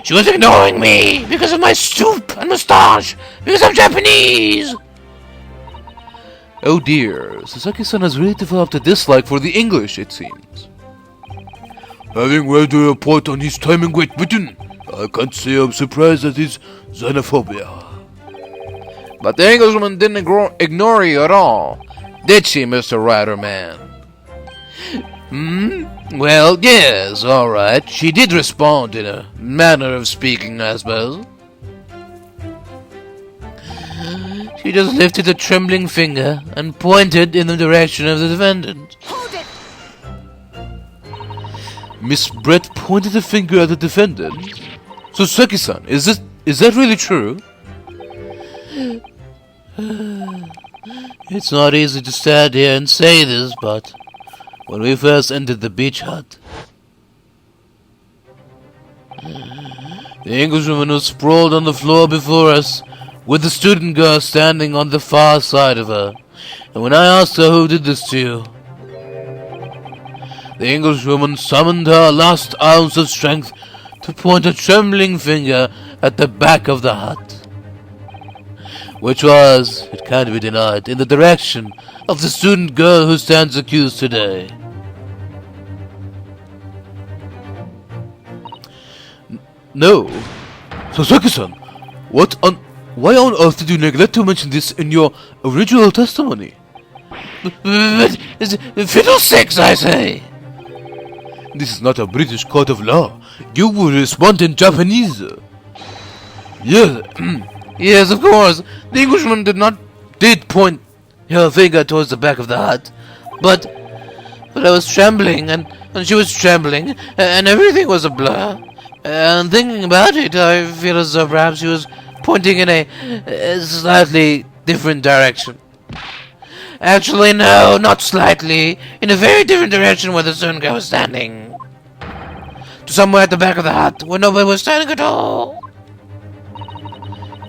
She was ignoring me because of my stoop and moustache, because I'm Japanese! Oh dear, Sasaki-san has really developed a dislike for the English, it seems. Having read the report on his time in Great Britain, I can't say I'm surprised at his xenophobia. But the Englishwoman didn't ignore you at all, did she, Mr. Writer Man? Well, yes, alright. She did respond in a manner of speaking, I suppose. She just lifted a trembling finger and pointed in the direction of the defendant. Hold it! Miss Brett pointed a finger at the defendant. So, Sasaki-san, is that really true? It's not easy to stand here and say this, but when we first entered the beach hut, the Englishwoman was sprawled on the floor before us, with the student girl standing on the far side of her. And when I asked her who did this to you, the Englishwoman summoned her last ounce of strength to point a trembling finger at the back of the hut, which was, it can't be denied, in the direction of the student girl who stands accused today. No. Sasaki-san, why on earth did you neglect to mention this in your original testimony? Fiddlesticks, I say! This is not a British court of law. You will respond in Japanese. Yes, yes, of course. The Englishman did point her finger towards the back of the hut, but I was trembling, and she was trembling, and everything was a blur. And thinking about it, I feel as though perhaps she was pointing in a slightly different direction. Actually, no, not slightly. In a very different direction where the student girl was standing. To somewhere at the back of the hut, where nobody was standing at all.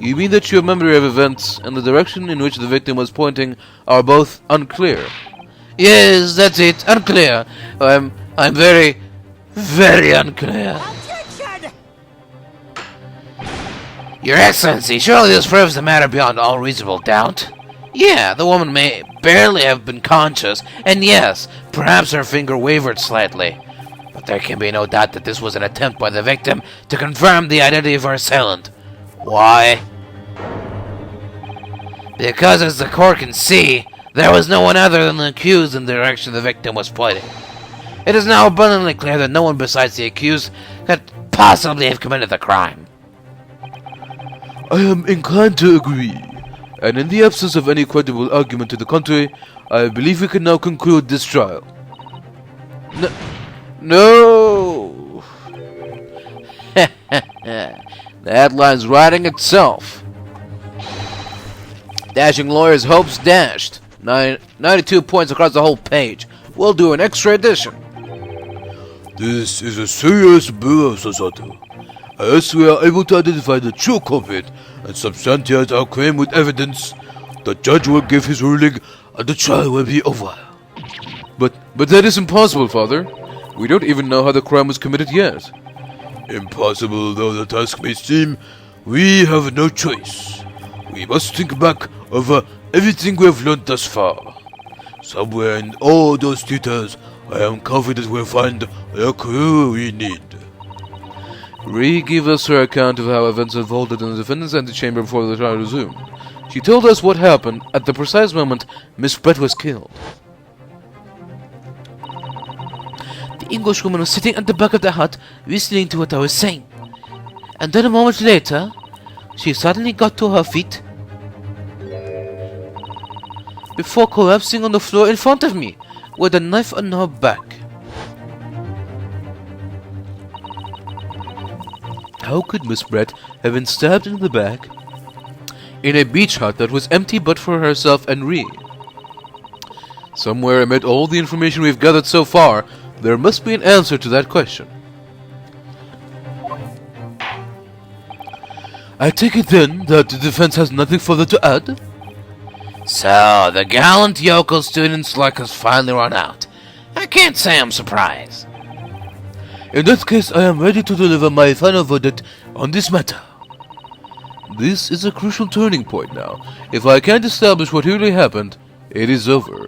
You mean that your memory of events and the direction in which the victim was pointing are both unclear? Yes, that's it. Unclear. I'm very, very unclear. Your Excellency, surely this proves the matter beyond all reasonable doubt. Yeah, the woman may barely have been conscious, and yes, perhaps her finger wavered slightly. But there can be no doubt that this was an attempt by the victim to confirm the identity of her assailant. Why? Because as the court can see, there was no one other than the accused in the direction the victim was pointing. It is now abundantly clear that no one besides the accused could possibly have committed the crime. I am inclined to agree, and in the absence of any credible argument to the contrary, I believe we can now conclude this trial. No! The headline's writing itself. Dashing lawyers' hopes dashed. 92 points across the whole page. We'll do an extra edition. This is a serious blow, Susato. Unless we are able to identify the true culprit and substantiate our claim with evidence, the judge will give his ruling and the trial will be over. But that is impossible, Father. We don't even know how the crime was committed yet. Impossible though the task may seem, we have no choice. We must think back over everything we have learned thus far. Somewhere in all those details, I am confident we'll find the clue we need. Ree gave us her account of how events unfolded in the defendant's antechamber before the trial resumed. She told us what happened at the precise moment Miss Brett was killed. The Englishwoman was sitting at the back of the hut, listening to what I was saying. And then a moment later, she suddenly got to her feet before collapsing on the floor in front of me, with a knife on her back. How could Miss Brett have been stabbed in the back in a beach hut that was empty but for herself and Ree? Somewhere amid all the information we've gathered so far, there must be an answer to that question. I take it then that the defense has nothing further to add? So, the gallant yokel student's luck has finally run out. I can't say I'm surprised. In that case, I am ready to deliver my final verdict on this matter. This is a crucial turning point now. If I can't establish what really happened, it is over.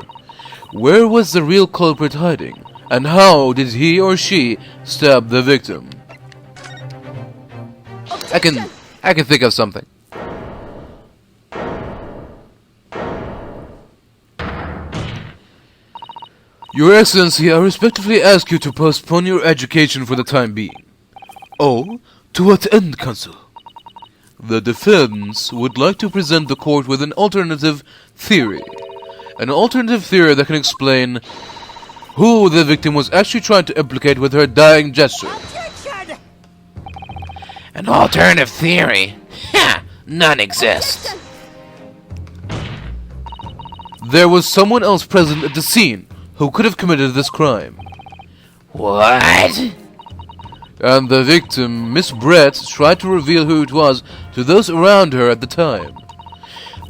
Where was the real culprit hiding? And how did he or she stab the victim? I can think of something. Your Excellency, I respectfully ask you to postpone your education for the time being. Oh, to what end, Counsel? The defense would like to present the court with an alternative theory. An alternative theory that can explain who the victim was actually trying to implicate with her dying gesture. An alternative theory? Ha! None exists. There was someone else present at the scene who could have committed this crime. What? And the victim, Miss Brett, tried to reveal who it was to those around her at the time,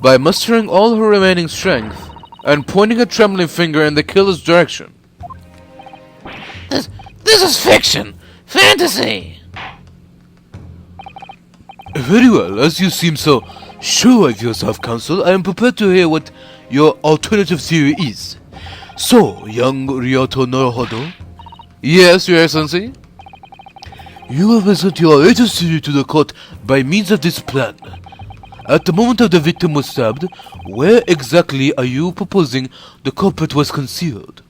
by mustering all her remaining strength and pointing a trembling finger in the killer's direction. This is fiction! Fantasy! Very well, as you seem so sure of yourself, Counsel, I am prepared to hear what your alternative theory is. So, young Ryoto Naruhodo? Yes, Your Excellency? You will present your latest theory to the court by means of this plan. At the moment of the victim was stabbed, where exactly are you proposing the culprit was concealed?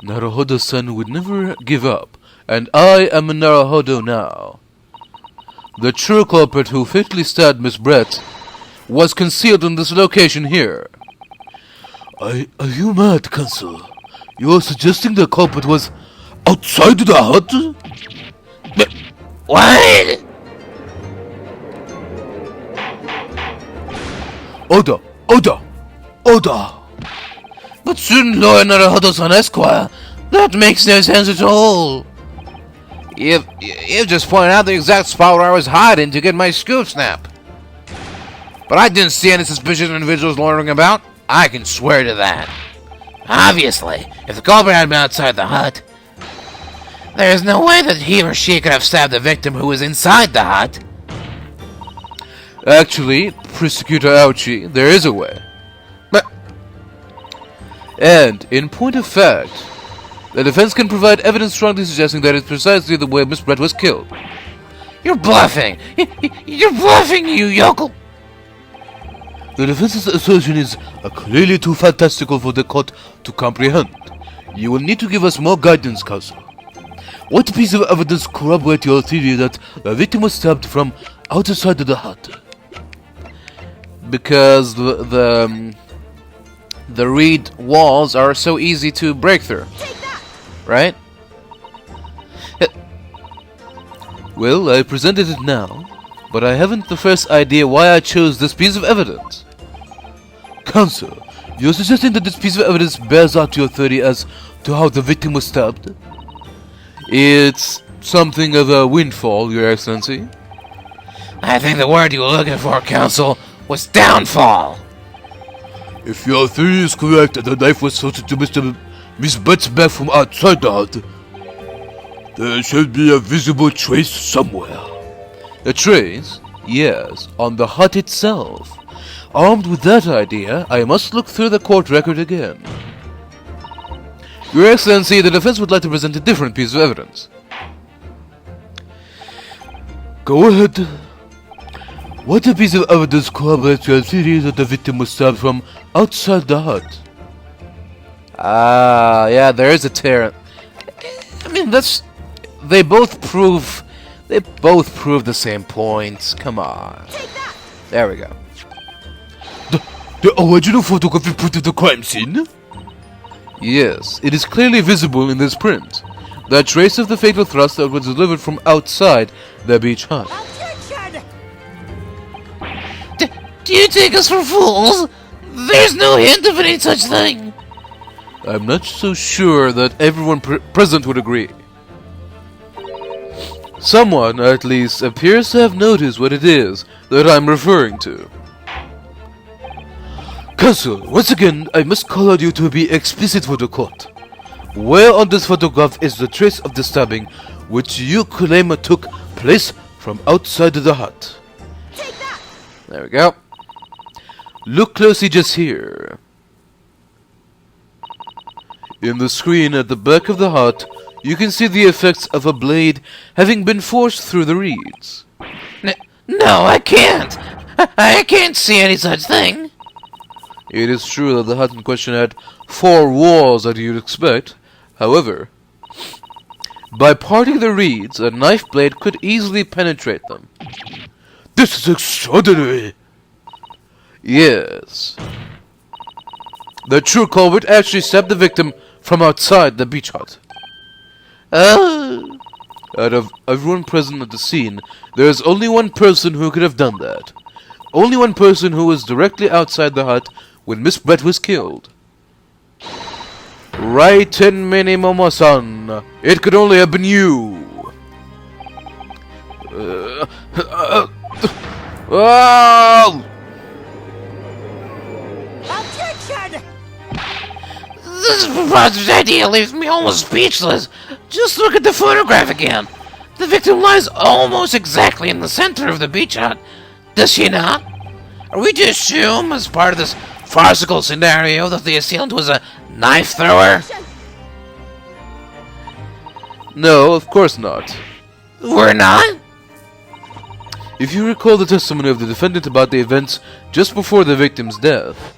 Naruhodo-san would never give up, and I am a Naruhodo now. The true culprit who fatally stabbed Miss Brett was concealed in this location here. Are you mad, Counsel? You are suggesting the culprit was outside the hut? What? Order! Order! order. But student lawyer Naruhodo-san Esquire, that makes no sense at all. You just pointed out the exact spot where I was hiding to get my scoop snap. But I didn't see any suspicious individuals loitering about. I can swear to that. Obviously, if the culprit had been outside the hut, there is no way that he or she could have stabbed the victim who was inside the hut. Actually, Prosecutor Ouchie, there is a way. But And, in point of fact, the defense can provide evidence strongly suggesting that it's precisely the way Miss Brett was killed. you're bluffing. You're bluffing, you yokel. The defense's assertion is clearly too fantastical for the court to comprehend. You will need to give us more guidance, counsel. What piece of evidence corroborates your theory that the victim was stabbed from outside of the hut? Because the reed walls are so easy to break through, right? Well, I presented it now, but I haven't the first idea why I chose this piece of evidence. Counsel, you're suggesting that this piece of evidence bears out your theory as to how the victim was stabbed? It's something of a windfall, Your Excellency. I think the word you were looking for, counsel, was downfall. If your theory is correct and the knife was sold to Miss Brett's back from outside the hut, there should be a visible trace somewhere. A trace? Yes, on the hut itself. Armed with that idea, I must look through the court record again. Your Excellency, the defense would like to present a different piece of evidence. Go ahead. What piece of evidence corroborates your theory that the victim was stabbed from outside the hut? Ah, yeah, there is a tear. I mean, they both prove the same points. Come on. There we go. The original photography put at the crime scene? Yes, it is clearly visible in this print. The trace of the fatal thrust that was delivered from outside the beach hut. Do you take us for fools? There's no hint of any such thing. I'm not so sure that everyone present would agree. Someone, at least, appears to have noticed what it is that I'm referring to. Counsel, once again, I must call on you to be explicit for the court. Where on this photograph is the trace of the stabbing which you claim took place from outside of the hut? There we go. Look closely just here. In the screen at the back of the hut, you can see the effects of a blade having been forced through the reeds. No, I can't. I can't see any such thing. It is true that the hut in question had 4 walls that you'd expect. However, by parting the reeds, a knife blade could easily penetrate them. This is extraordinary. Yes. The true culprit actually stabbed the victim from outside the beach hut. Oh. Out of everyone present at the scene, there is only one person who could have done that. Only one person who was directly outside the hut when Miss Brett was killed. Raiten Menimemo-san, it could only have been you. Oh! This preposterous idea leaves me almost speechless. Just look at the photograph again. The victim lies almost exactly in the center of the beach hut. Does she not? Are we to assume, as part of this farcical scenario, that the assailant was a knife thrower? No, of course not. We're not? If you recall the testimony of the defendant about the events just before the victim's death.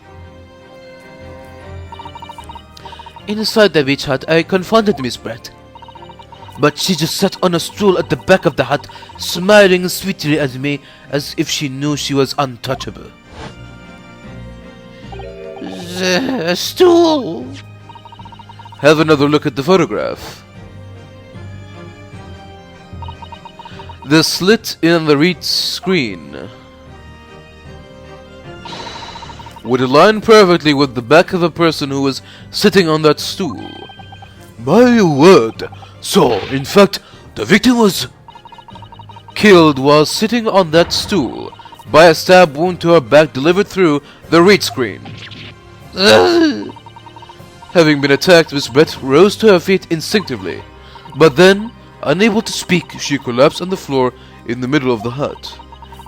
Inside the beach hut, I confronted Miss Brett. But she just sat on a stool at the back of the hut, smiling sweetly at me as if she knew she was untouchable. A stool? Have another look at the photograph. The slit in the reed screen. would align perfectly with the back of the person who was sitting on that stool. My word! So, in fact, the victim was... Killed while sitting on that stool by a stab wound to her back delivered through the read screen. Having been attacked, Miss Brett rose to her feet instinctively, but then, unable to speak, she collapsed on the floor in the middle of the hut,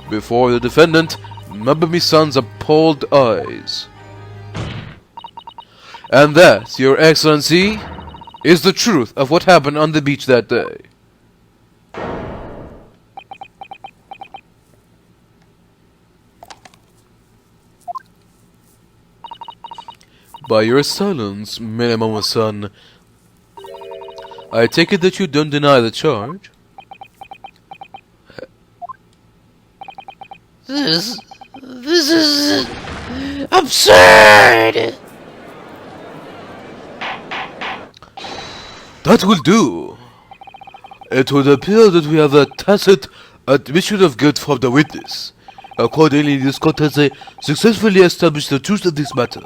before the defendant, Mabami-san's appalled eyes. And that, Your Excellency, is the truth of what happened on the beach that day. By your silence, Menimemo-san, I take it that you don't deny the charge? This is absurd! That will do. It would appear that we have a tacit admission of guilt from the witness. Accordingly, this court has successfully established the truth of this matter,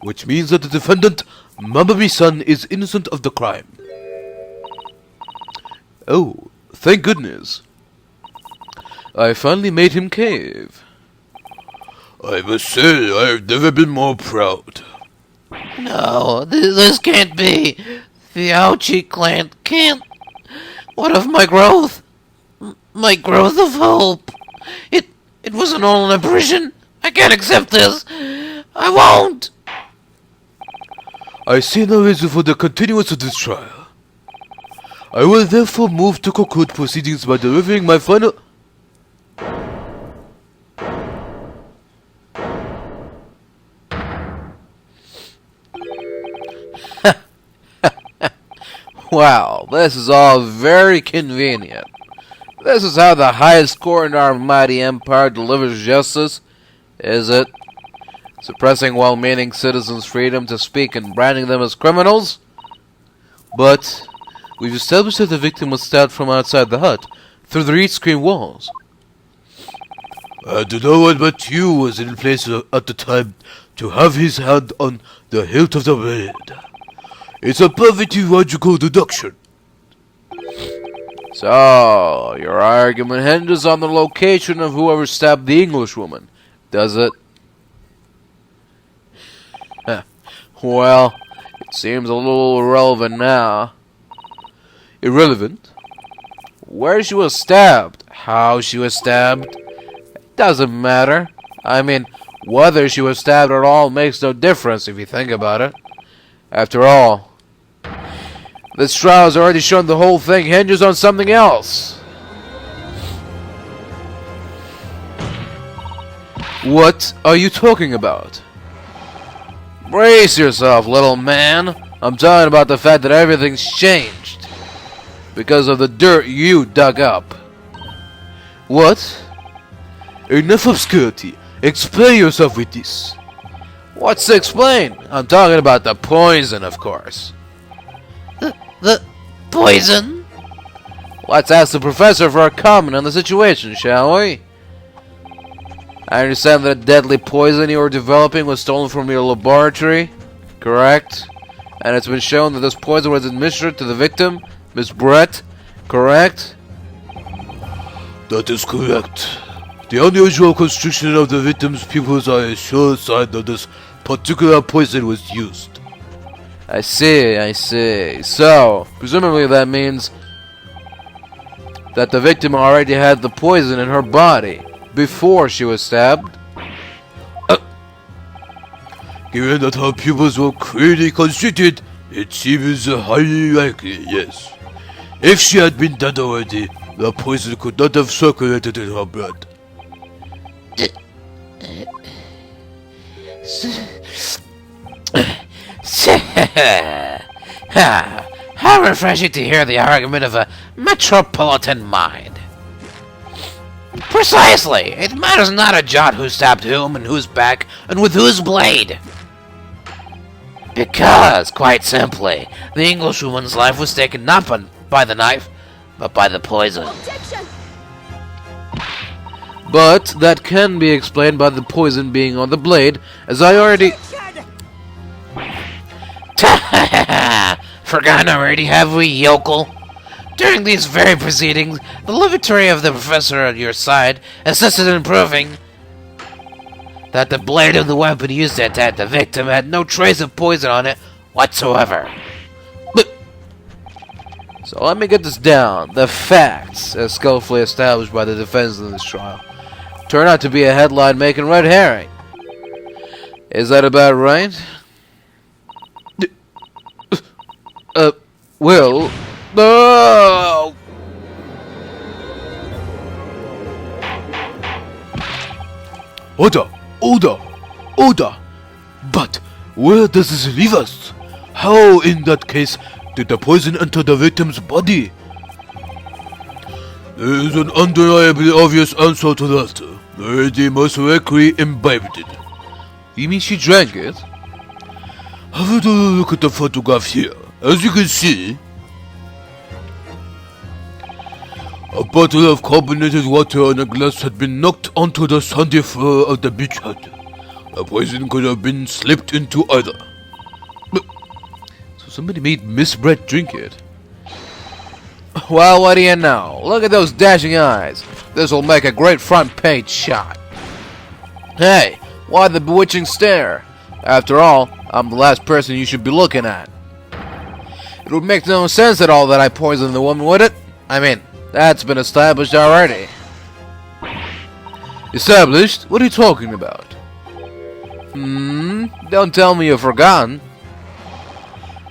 which means that the defendant, Mabami-san, is innocent of the crime. Oh, thank goodness. I finally made him cave. I must say, I have never been more proud. No, this can't be. The Ouchie clan can't. What of my growth? My growth of hope. It wasn't all an apparition. I can't accept this. I won't. I see no reason for the continuance of this trial. I will therefore move to conclude proceedings by delivering my final... Wow, this is all very convenient. This is how the highest court in our mighty empire delivers justice, is it? Suppressing well-meaning citizens' freedom to speak and branding them as criminals? But we've established that the victim was stabbed from outside the hut, through the read screen walls. And no one but you was in place at the time to have his hand on the hilt of the blade. It's a perfectly logical deduction. So, your argument hinges on the location of whoever stabbed the Englishwoman, does it? Well, it seems a little irrelevant now. Irrelevant? Where she was stabbed, how she was stabbed, it doesn't matter. I mean, whether she was stabbed at all makes no difference if you think about it. After all, this trial has already shown the whole thing hinges on something else. What are you talking about? Brace yourself, little man. I'm talking about the fact that everything's changed because of the dirt you dug up. What? Enough obscurity. Explain yourself with this. What's to explain? I'm talking about the poison, of course. The poison? Let's ask the professor for a comment on the situation, shall we? I understand that a deadly poison you were developing was stolen from your laboratory, correct? And it's been shown that this poison was administered to the victim, Miss Brett, correct? That is correct. The unusual constriction of the victim's pupils are a sure sign that this particular poison was used. I see. So, presumably that means that the victim already had the poison in her body before she was stabbed. Given that her pupils were clearly constricted, it seems highly likely, yes. If she had been dead already, the poison could not have circulated in her blood. How refreshing to hear the argument of a metropolitan mind. Precisely! It matters not a jot who stabbed whom and whose back and with whose blade. Because, quite simply, the Englishwoman's life was taken not by the knife, but by the poison. Objection! But that can be explained by the poison being on the blade, as I already... Forgotten already, have we, yokel? During these very proceedings, the lavatory of the professor at your side assisted in proving that the blade of the weapon used to attack the victim had no trace of poison on it whatsoever. So let me get this down. The facts, as skillfully established by the defense in this trial, turn out to be a headline-making red herring. Is that about right? Well... No! Order! But where does this leave us? How, in that case, did the poison enter the victim's body? There is an undeniably obvious answer to that. The lady most likely imbibed it. You mean she drank it? Have a look at the photograph here. As you can see, a bottle of carbonated water and a glass had been knocked onto the sandy floor of the beachhead. The poison could have been slipped into either. So somebody made Miss Brett drink it. Well, what do you know? Look at those dashing eyes. This'll make a great front page shot. Hey, why the bewitching stare? After all, I'm the last person you should be looking at. It would make no sense at all that I poisoned the woman, would it? I mean, that's been established already. Established? What are you talking about? Don't tell me you've forgotten.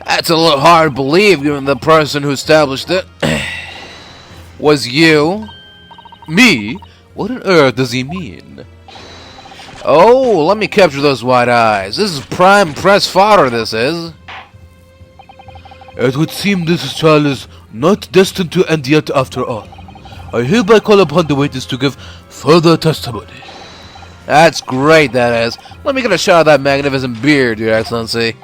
That's a little hard to believe, given the person who established it was you. Me? What on earth does he mean? Oh, let me capture those white eyes. This is prime press fodder, this is. It would seem this trial is not destined to end yet after all. I hereby call upon the witness to give further testimony. That's great, that is. Let me get a shot of that magnificent beard, Your Excellency.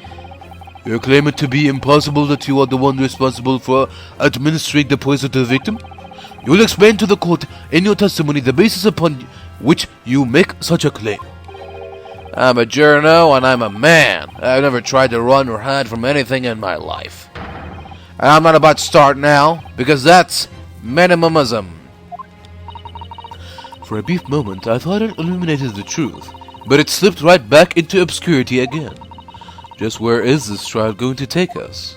You claim it to be impossible that you are the one responsible for administering the poison to the victim? You will explain to the court in your testimony the basis upon which you make such a claim. I'm a Journo and I'm a man. I've never tried to run or hide from anything in my life. And I'm not about to start now, because that's minimumism. For a brief moment, I thought it illuminated the truth, but it slipped right back into obscurity again. Just where is this trial going to take us?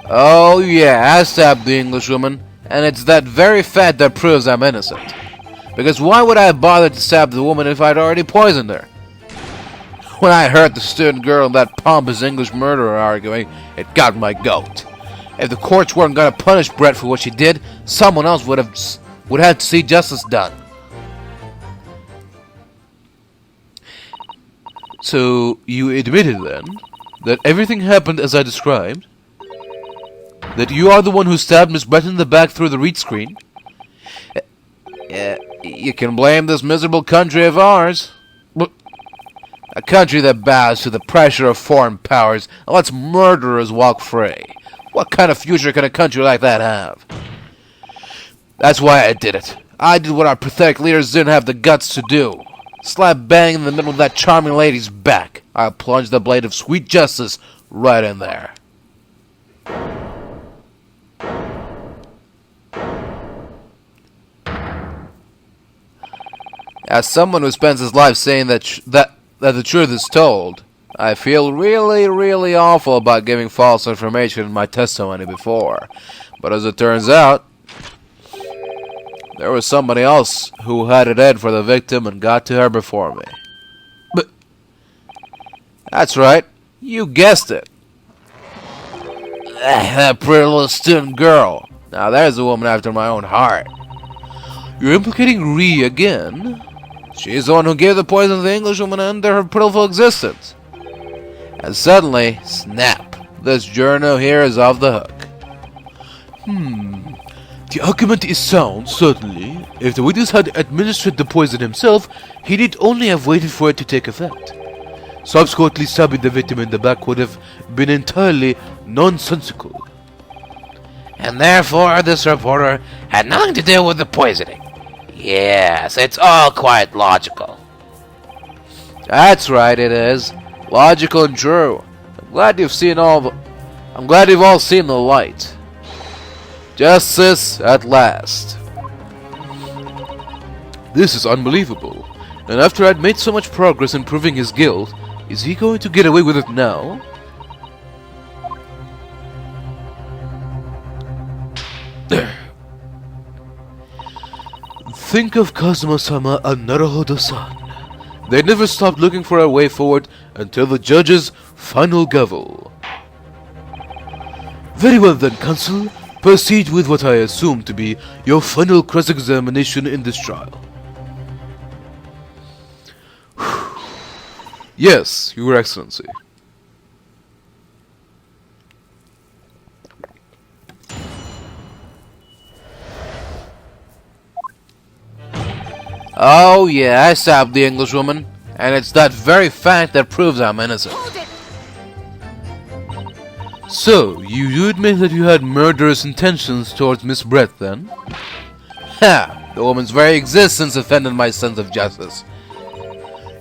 Oh yeah, I stabbed the Englishwoman, and it's that very fact that proves I'm innocent. Because why would I have bothered to stab the woman if I'd already poisoned her? When I heard the student girl and that pompous English murderer arguing, it got my goat. If the courts weren't gonna punish Brett for what she did, someone else would have to see justice done. So, you admitted then, that everything happened as I described? That you are the one who stabbed Miss Brett in the back through the reed screen? You can blame this miserable country of ours. A country that bows to the pressure of foreign powers and lets murderers walk free. What kind of future can a country like that have? That's why I did it. I did what our pathetic leaders didn't have the guts to do. Slap bang in the middle of that charming lady's back. I plunged the blade of sweet justice right in there. As someone who spends his life saying that the truth is told, I feel really awful about giving false information in my testimony before. But as it turns out, there was somebody else who had it in for the victim and got to her before me. But that's right, you guessed it. That pretty little student girl. Now there's a woman after my own heart. You're implicating Ree again? She's the one who gave the poison to the Englishwoman under her pitiful existence. And suddenly, snap, this Journo here is off the hook. The argument is sound, certainly. If the witness had administered the poison himself, he need only have waited for it to take effect. Subsequently, stabbing the victim in the back would have been entirely nonsensical. And therefore this reporter had nothing to do with the poisoning. Yes, it's all quite logical. That's right, it is. Logical and true. I'm glad you've all seen the light. Justice at last. This is unbelievable. And after I'd made so much progress in proving his guilt, is he going to get away with it now? Think of Kazuma-sama and Naruhodo-san. They never stopped looking for a way forward until the judge's final gavel. Very well then, counsel. Proceed with what I assume to be your final cross-examination in this trial. Yes, Your Excellency. Oh yeah, I stabbed the Englishwoman, and it's that very fact that proves I'm innocent. So, you do admit that you had murderous intentions towards Miss Brett, then? Ha! The woman's very existence offended my sense of justice.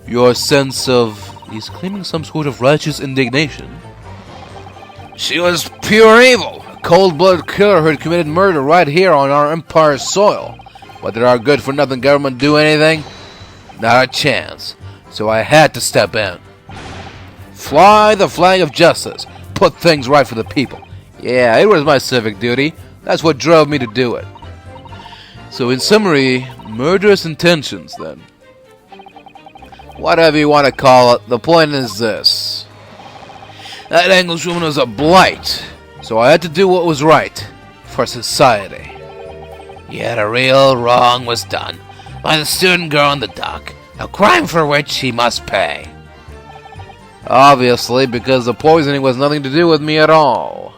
Your sense of... He's claiming some sort of righteous indignation. She was pure evil! A cold-blooded killer who had committed murder right here on our empire's soil. But did our good-for-nothing government do anything? Not a chance. So I had to step in. Fly the flag of justice. Put things right for the people. Yeah, it was my civic duty. That's what drove me to do it. So in summary, murderous intentions then. Whatever you want to call it, the point is this. That Englishwoman was a blight. So I had to do what was right. For society. Yet a real wrong was done by the student girl in the dock, a crime for which he must pay. Obviously, because the poisoning was nothing to do with me at all.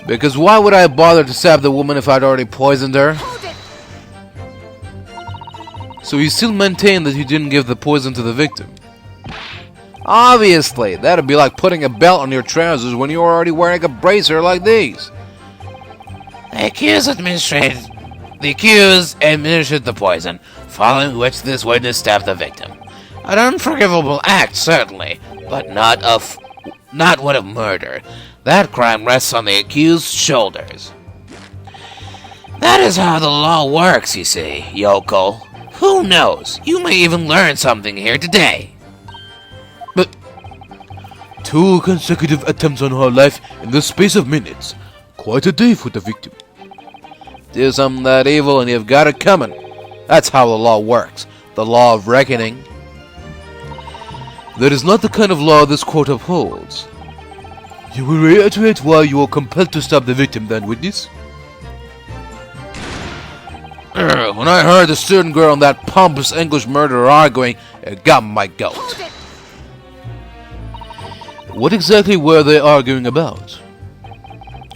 Because why would I bother to stab the woman if I'd already poisoned her? So you still maintain that you didn't give the poison to the victim? Obviously, that'd be like putting a belt on your trousers when you're already wearing a bracer like these. The accused administered the poison, following which this witness stabbed the victim. An unforgivable act, certainly, but not one of murder. That crime rests on the accused's shoulders. That is how the law works, you see, yokel. Who knows? You may even learn something here today. But 2 consecutive attempts on her life in the space of minutes. Quite a day for the victim. Do something that evil and you've got it coming. That's how the law works. The law of reckoning. That is not the kind of law this court upholds. You will reiterate why you were compelled to stab the victim then, witness? When I heard the student girl and that pompous English murderer arguing, it got my goat. What exactly were they arguing about?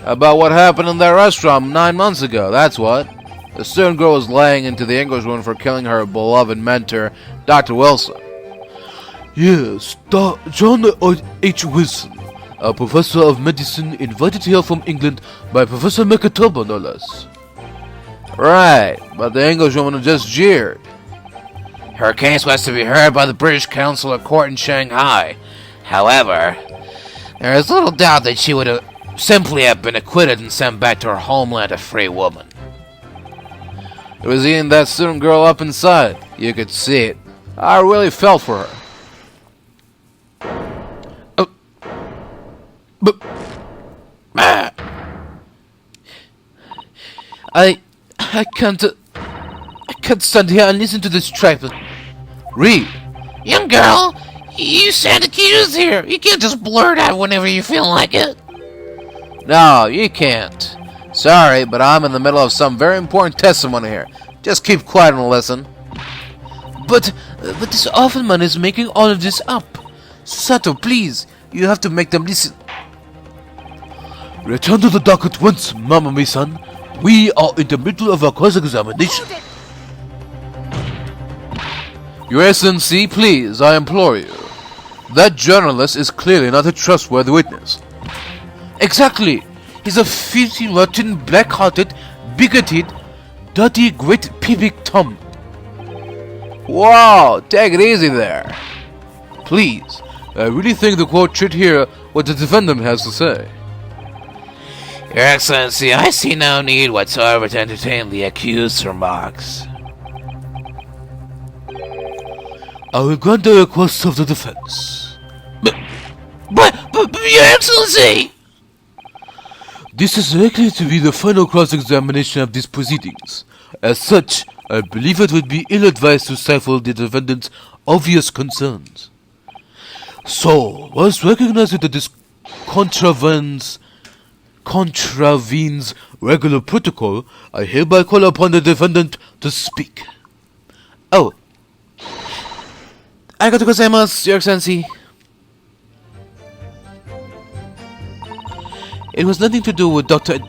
About what happened in that restaurant 9 months ago, that's what. The student girl was laying into the Englishwoman for killing her beloved mentor, Dr. Wilson. Yes, John H. Wilson, a professor of medicine invited here from England by Professor Mekatoba, no less. Right, but the Englishwoman just jeered. Her case was to be heard by the British Consular Court in Shanghai. However, there is little doubt that she would have simply have been acquitted and sent back to her homeland a free woman. It was eating that student girl up inside. You could see it. I really felt for her. But I can't stand here and listen to this tripe. Read. Young girl, you stand accused here. You can't just blurt out whenever you feel like it. No, you can't. Sorry, but I'm in the middle of some very important testimony here. Just keep quiet and listen. But this awful man is making all of this up. Susato, please, you have to make them listen. Return to the dock at once, Mamami-san. We are in the middle of a cross-examination. Your Excellency, please, I implore you. That journalist is clearly not a trustworthy witness. Exactly! He's a filthy, rotten, black-hearted, bigoted, dirty, great pubic Tom. Wow, take it easy there. Please, I really think the court should hear what the defendant has to say. Your Excellency, I see no need whatsoever to entertain the accused's remarks. I will grant the request of the defense. But, Your Excellency! This is likely to be the final cross-examination of these proceedings. As such, I believe it would be ill-advised to stifle the defendant's obvious concerns. So, whilst recognizing that this contravenes regular protocol, I hereby call upon the defendant to speak. Oh. Arigatou gozaimasu, Your Excellency. It was nothing to do with Dr.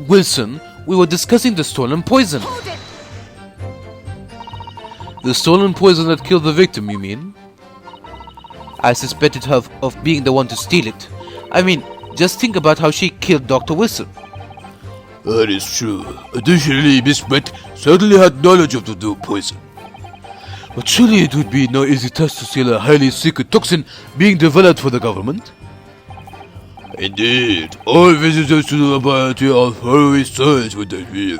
Wilson. We were discussing the stolen poison. The stolen poison that killed the victim, you mean? I suspected her of being the one to steal it. I mean, just think about how she killed Dr. Wilson. That is true. Additionally, Miss Brett certainly had knowledge of the new poison. But surely it would be no easy task to steal a highly secret toxin being developed for the government. Indeed, all visitors to the laboratory are thoroughly searched with their leave.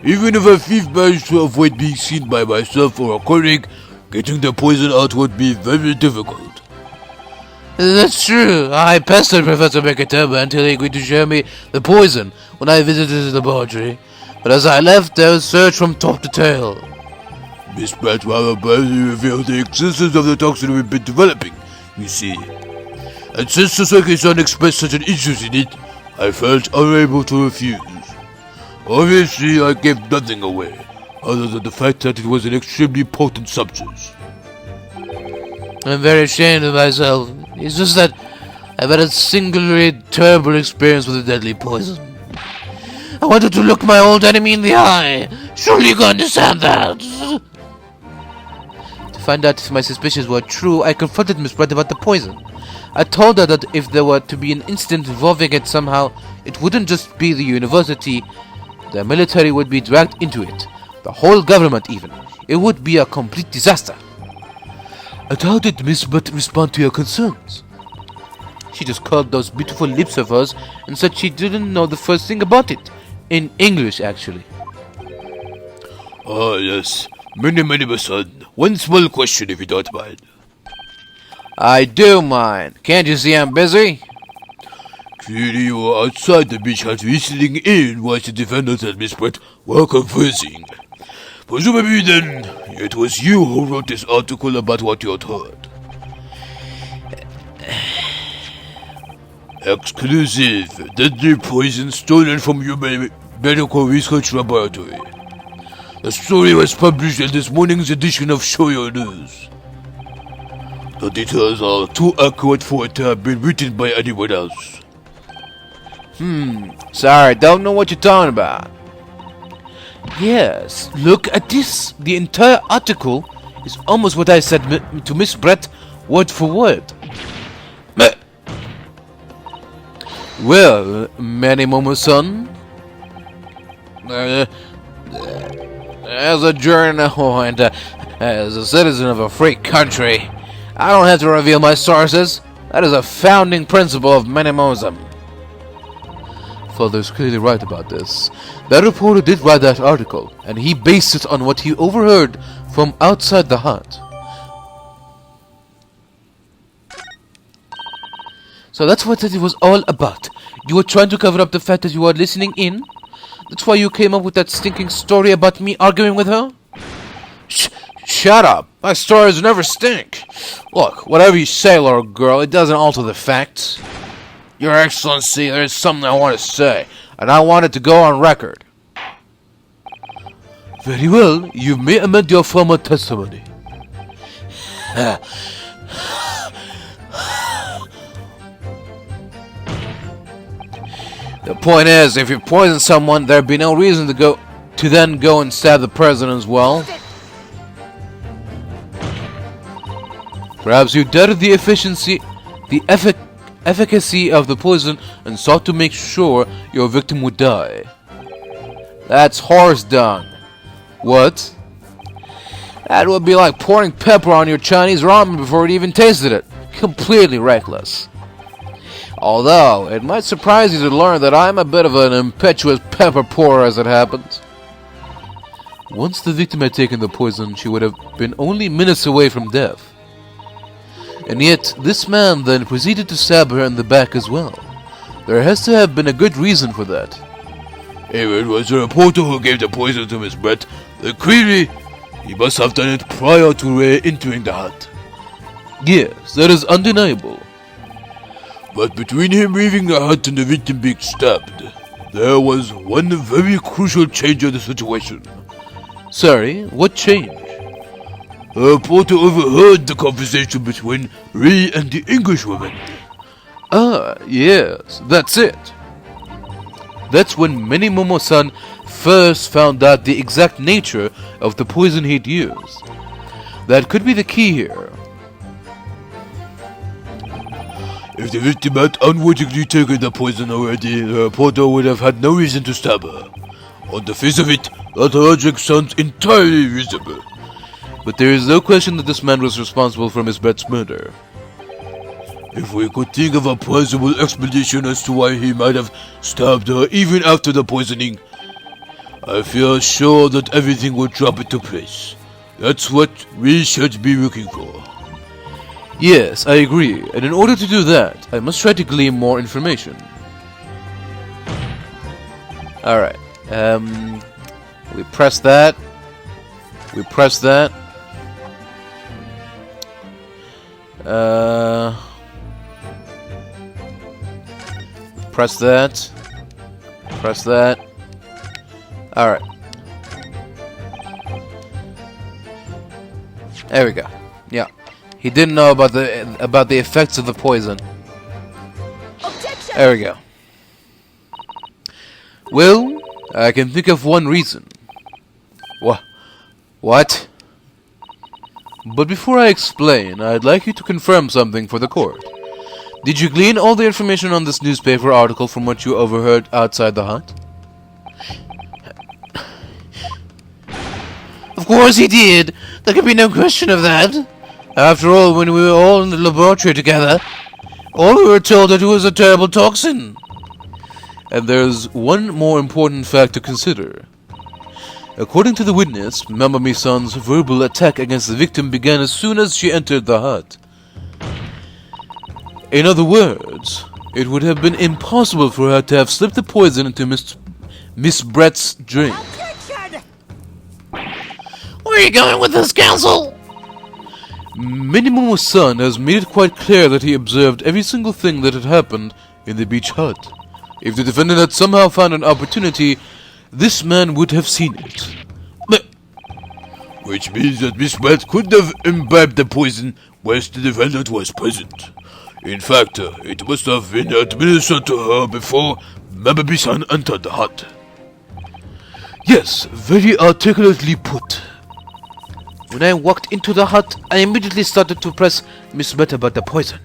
Even if a thief managed to avoid being seen by myself or a colleague, getting the poison out would be very difficult. That's true. I pestered Professor Mekataba until he agreed to share me the poison when I visited his laboratory. But as I left, there was search from top to tail. Miss Pratt rather badly revealed the existence of the toxin we've been developing, you see. And since the Circuit-san expressed such an interest in it, I felt unable to refuse. Obviously, I gave nothing away, other than the fact that it was an extremely potent substance. I'm very ashamed of myself. It's just that I've had a singularly terrible experience with a deadly poison. I wanted to look my old enemy in the eye. Surely you can understand that. To find out if my suspicions were true, I confronted Miss Brett about the poison. I told her that if there were to be an incident involving it somehow, it wouldn't just be the university. The military would be dragged into it. The whole government even. It would be a complete disaster. And how did Miss Brett respond to your concerns? She just curled those beautiful lips of hers and said she didn't know the first thing about it. In English, actually. Ah, yes. Menimemo-san, one small question if you don't mind. I do mind. Can't you see I'm busy? Clearly you were outside the beach house listening in while the defendant and Miss Brett were conversing. Presumably then, it was you who wrote this article about what you had heard. Exclusive, deadly poison stolen from your medical research laboratory. The story was published in this morning's edition of Shoyo News. The details are too accurate for it to have been written by anyone else. Sorry, don't know what you're talking about. Yes, look at this. The entire article is almost what I said to Miss Brett, word for word. Well, Menimemo-san, as a journo and as a citizen of a free country, I don't have to reveal my sources. That is a founding principle of Menimoism. Father's clearly right about this. That reporter did write that article, and he based it on what he overheard from outside the hut. So that's what it was all about. You were trying to cover up the fact that you were listening in? That's why you came up with that stinking story about me arguing with her? Shut up! My stories never stink! Look, whatever you say, little girl, it doesn't alter the facts. Your Excellency, there is something I want to say, and I want it to go on record. Very well, you may amend your former testimony. The point is, if you poison someone, there'd be no reason to then go and stab the president as well. Perhaps you doubted the efficacy of the poison and sought to make sure your victim would die. That's horse dung. What? That would be like pouring pepper on your Chinese ramen before you even tasted it. Completely reckless. Although, it might surprise you to learn that I'm a bit of an impetuous pepper pourer as it happens. Once the victim had taken the poison, she would have been only minutes away from death. And yet, this man then proceeded to stab her in the back as well. There has to have been a good reason for that. If it was the reporter who gave the poison to Miss Brett, the query, he must have done it prior to entering the hut. Yes, that is undeniable. But between him leaving the hut and the victim being stabbed, there was one very crucial change in the situation. Sorry, what change? The reporter overheard the conversation between Ray and the Englishwoman. Ah, yes, that's it. That's when Menimemo-san first found out the exact nature of the poison he'd used. That could be the key here. If the victim had unwittingly taken the poison already, the reporter would have had no reason to stab her. On the face of it, that logic sounds entirely reasonable. But there is no question that this man was responsible for Miss Brett's murder. If we could think of a plausible explanation as to why he might have stabbed her even after the poisoning, I feel sure that everything would drop into place. That's what we should be looking for. Yes, I agree, and in order to do that, I must try to glean more information. Alright, we press that. We press that. Press that. Press that. Alright. There we go. Yeah. He didn't know about the effects of the poison. Objection! There we go. Well, I can think of one reason. What? But before I explain, I'd like you to confirm something for the court. Did you glean all the information on this newspaper article from what you overheard outside the hut? Of course he did. There could be no question of that. After all, when we were all in the laboratory together, all we were told that it was a terrible toxin. And there's one more important fact to consider. According to the witness, Mamami-san's verbal attack against the victim began as soon as she entered the hut. In other words, it would have been impossible for her to have slipped the poison into Miss Brett's drink. Objection! Where are you going with this, counsel? Menimemo-san has made it quite clear that he observed every single thing that had happened in the beach hut. If the defendant had somehow found an opportunity, this man would have seen it. Which means that Miss Brett could have imbibed the poison whilst the defendant was present. In fact, it must have been administered to her before Mamami-san entered the hut. Yes, very articulately put. When I walked into the hut, I immediately started to press Miss Brett about the poison.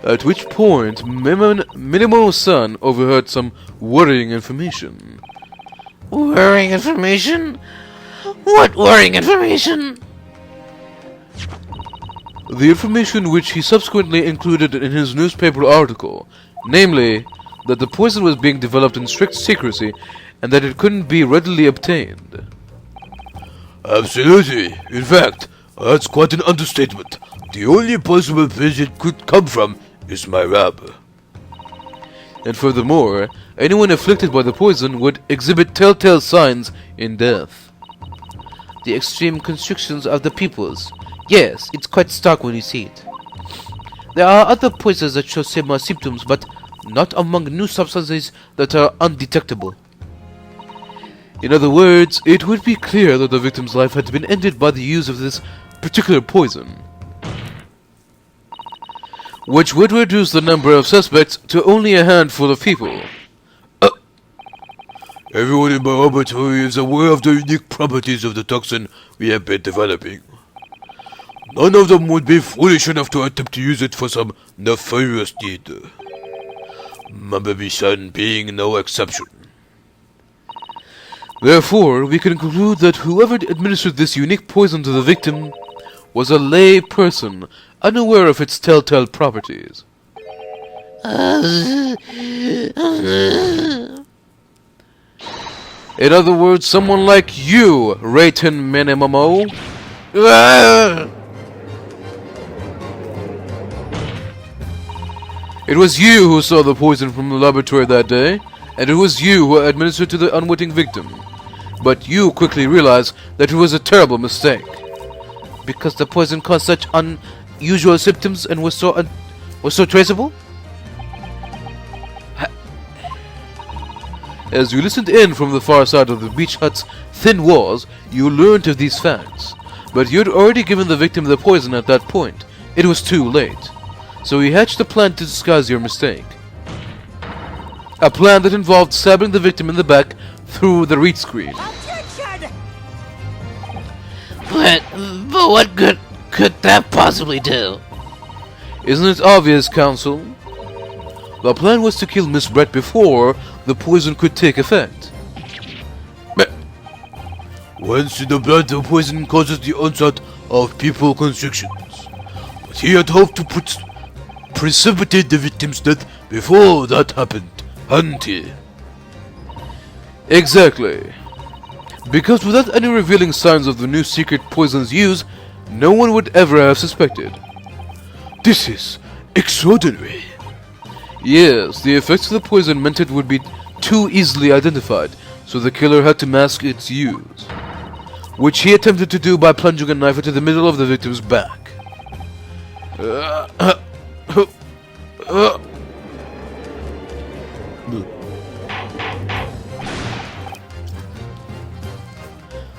At which point, Menimemo-san overheard some worrying information. Worrying information? What worrying information? The information which he subsequently included in his newspaper article, namely, that the poison was being developed in strict secrecy and that it couldn't be readily obtained. Absolutely. In fact, that's quite an understatement. The only possible place it could come from is my lab. And furthermore, anyone afflicted by the poison would exhibit telltale signs in death. The extreme constrictions of the pupils. Yes, it's quite stark when you see it. There are other poisons that show similar symptoms, but not among new substances that are undetectable. In other words, it would be clear that the victim's life had been ended by the use of this particular poison, which would reduce the number of suspects to only a handful of people. Everyone in my laboratory is aware of the unique properties of the toxin we have been developing. none of them would be foolish enough to attempt to use it for some nefarious deed. My baby son being no exception. Therefore, we can conclude that whoever administered this unique poison to the victim was a lay person, unaware of its telltale properties. In other words, someone like you, Raiten Menimemo. It was you who saw the poison from the laboratory that day, and it was you who administered to the unwitting victim. But you quickly realized that it was a terrible mistake. Because the poison caused such unusual symptoms and was so traceable? As you listened in from the far side of the beach hut's thin walls, you learned of these facts. But you had already given the victim the poison at that point. It was too late. So you hatched a plan to disguise your mistake. A plan that involved stabbing the victim in the back through the read screen. Objection! But what good could that possibly do? Isn't it obvious, Counsel? The plan was to kill Miss Brett before the poison could take effect. Once in the blood, the poison causes the onset of pupil constrictions. But he had hoped to precipitate the victim's death before that happened, hadn't he? Exactly. Because without any revealing signs of the new secret poison's use, no one would ever have suspected. This is extraordinary. Yes, the effects of the poison meant it would be too easily identified, so the killer had to mask its use. Which he attempted to do by plunging a knife into the middle of the victim's back.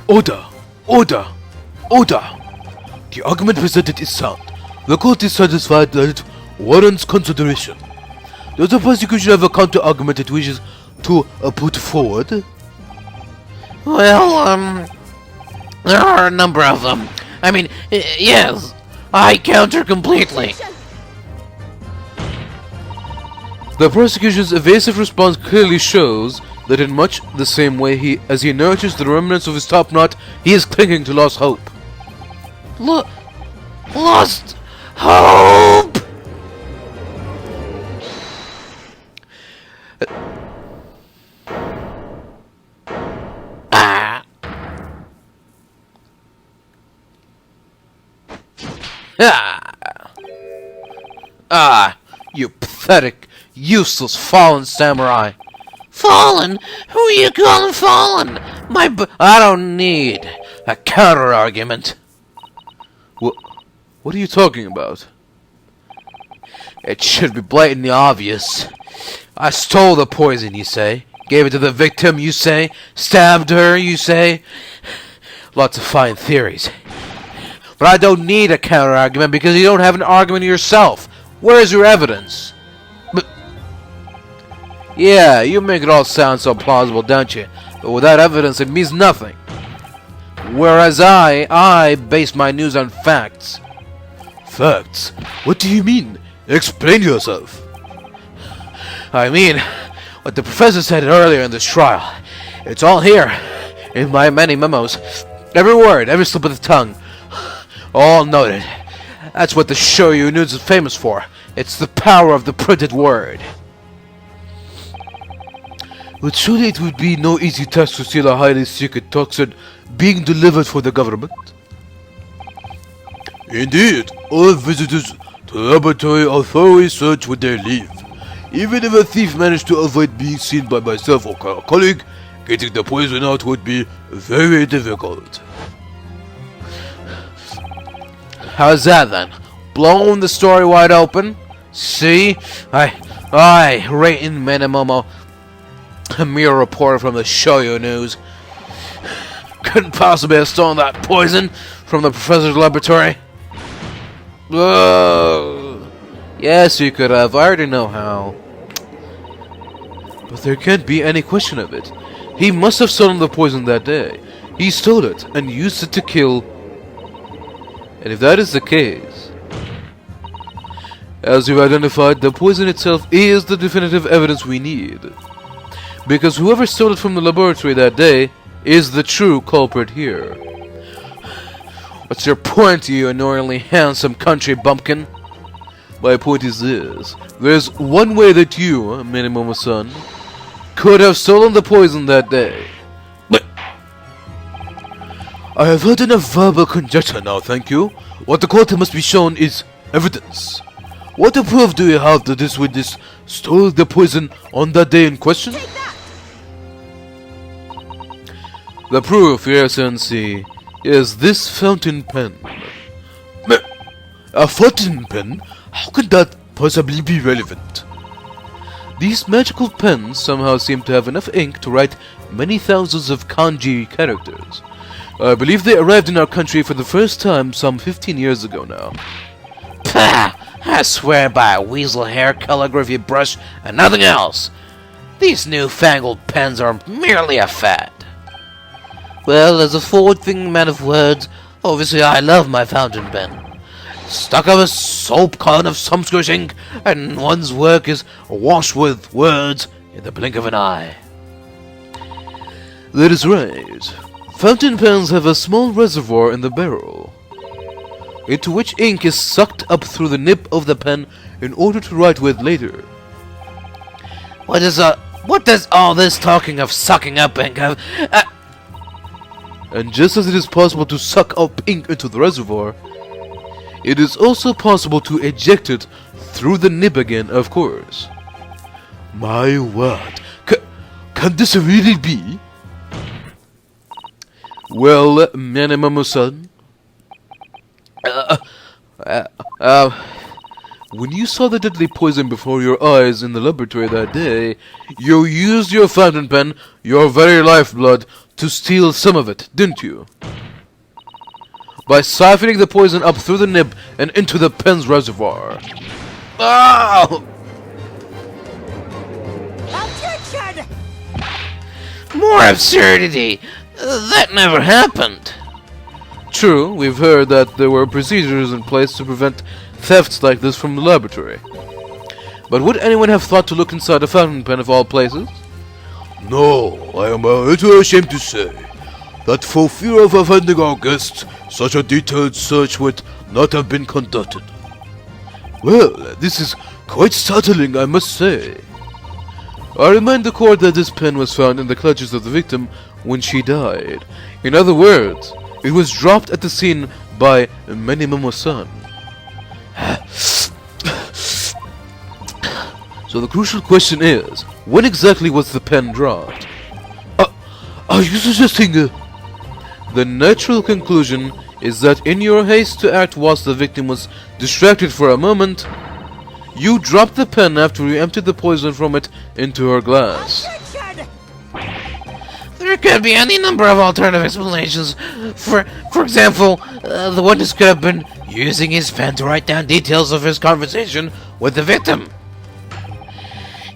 Order! Order! Order! The argument presented is sound. The court is satisfied that it warrants consideration. Does the prosecution have a counter-argument it wishes to put forward? Well, there are a number of them. I mean, yes, I counter completely. The prosecution's evasive response clearly shows that in much the same way as he nurtures the remnants of his top knot, he is clinging to lost hope. Lost hope! You pathetic, useless, fallen samurai. Fallen? Who are you calling fallen? I don't need a counter-argument. What are you talking about? It should be blatantly obvious. I stole the poison, you say. Gave it to the victim, you say. Stabbed her, you say. Lots of fine theories. But I don't need a counter-argument because you don't have an argument yourself. Where's your evidence? But yeah, you make it all sound so plausible, don't you? But without evidence, it means nothing. Whereas I base my news on facts. Facts? What do you mean? Explain yourself. I mean, what the professor said earlier in this trial. It's all here, in my many memos. Every word, every slip of the tongue. All noted. That's what the Shoyu News is famous for. It's the power of the printed word. But surely it would be no easy task to steal a highly secret toxin being delivered for the government. Indeed, all visitors to the laboratory are thoroughly searched when they leave. Even if a thief managed to avoid being seen by myself or a colleague, getting the poison out would be very difficult. How's that then? Blowing the story wide open? See? I, Raiten Menimemo, a mere reporter from the Shoyu News, couldn't possibly have stolen that poison from the professor's laboratory. Yes, you could have. I already know how. But there can't be any question of it. He must have stolen the poison that day. He stole it and used it to kill And if that is the case, as you've identified, the poison itself is the definitive evidence we need. Because whoever stole it from the laboratory that day is the true culprit here. What's your point, you annoyingly handsome country bumpkin? My point is this. There's one way that you, Menimemo-san, could have stolen the poison that day. But I have heard enough verbal conjecture now, thank you. What the court must be shown is evidence. What proof do you have that this witness stole the poison on that day in question? Take that! The proof, here, Sensei, is this fountain pen. A fountain pen? How could that possibly be relevant? These magical pens somehow seem to have enough ink to write many thousands of kanji characters. I believe they arrived in our country for the first time some 15 years ago now. Pah! I swear by a weasel hair calligraphy brush and nothing else. These newfangled pens are merely a fad. Well, as a forward-thinking man of words, obviously I love my fountain pen. Stuck up a soap con of sumptuous ink, and one's work is washed with words in the blink of an eye. That is right. Fountain pens have a small reservoir in the barrel, into which ink is sucked up through the nib of the pen in order to write with later. What does all this talking of sucking up ink have? And just as it is possible to suck up ink into the reservoir, it is also possible to eject it through the nib again, of course. My word, can this really be? Well, Menimemo-san, when you saw the deadly poison before your eyes in the laboratory that day, you used your fountain pen, your very lifeblood, to steal some of it, didn't you? By siphoning the poison up through the nib and into the pen's reservoir. Oh! Objection! More absurdity! That never happened. True, we've heard that there were procedures in place to prevent thefts like this from the laboratory. But would anyone have thought to look inside a fountain pen of all places? No, I am a little ashamed to say that for fear of offending our guests, such a detailed search would not have been conducted. Well, this is quite startling, I must say. I remind the court that this pen was found in the clutches of the victim when she died. In other words, it was dropped at the scene by Menimemo-san. So the crucial question is, when exactly was the pen dropped? Are you suggesting The natural conclusion is that in your haste to act whilst the victim was distracted for a moment, you dropped the pen after you emptied the poison from it into her glass. Objection! There could be any number of alternative explanations. For example, the witness could have been using his pen to write down details of his conversation with the victim.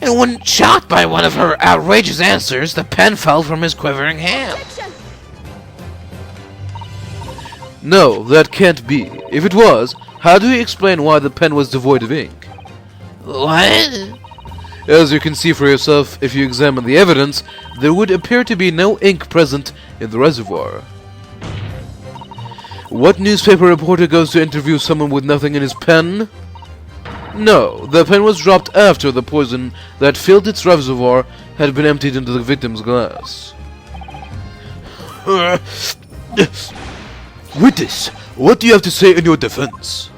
And when shocked by one of her outrageous answers, the pen fell from his quivering hand. Objection! No, that can't be. If it was, how do you explain why the pen was devoid of ink? What? As you can see for yourself, if you examine the evidence, there would appear to be no ink present in the reservoir. What newspaper reporter goes to interview someone with nothing in his pen? No, the pen was dropped after the poison that filled its reservoir had been emptied into the victim's glass. Witness, what do you have to say in your defense?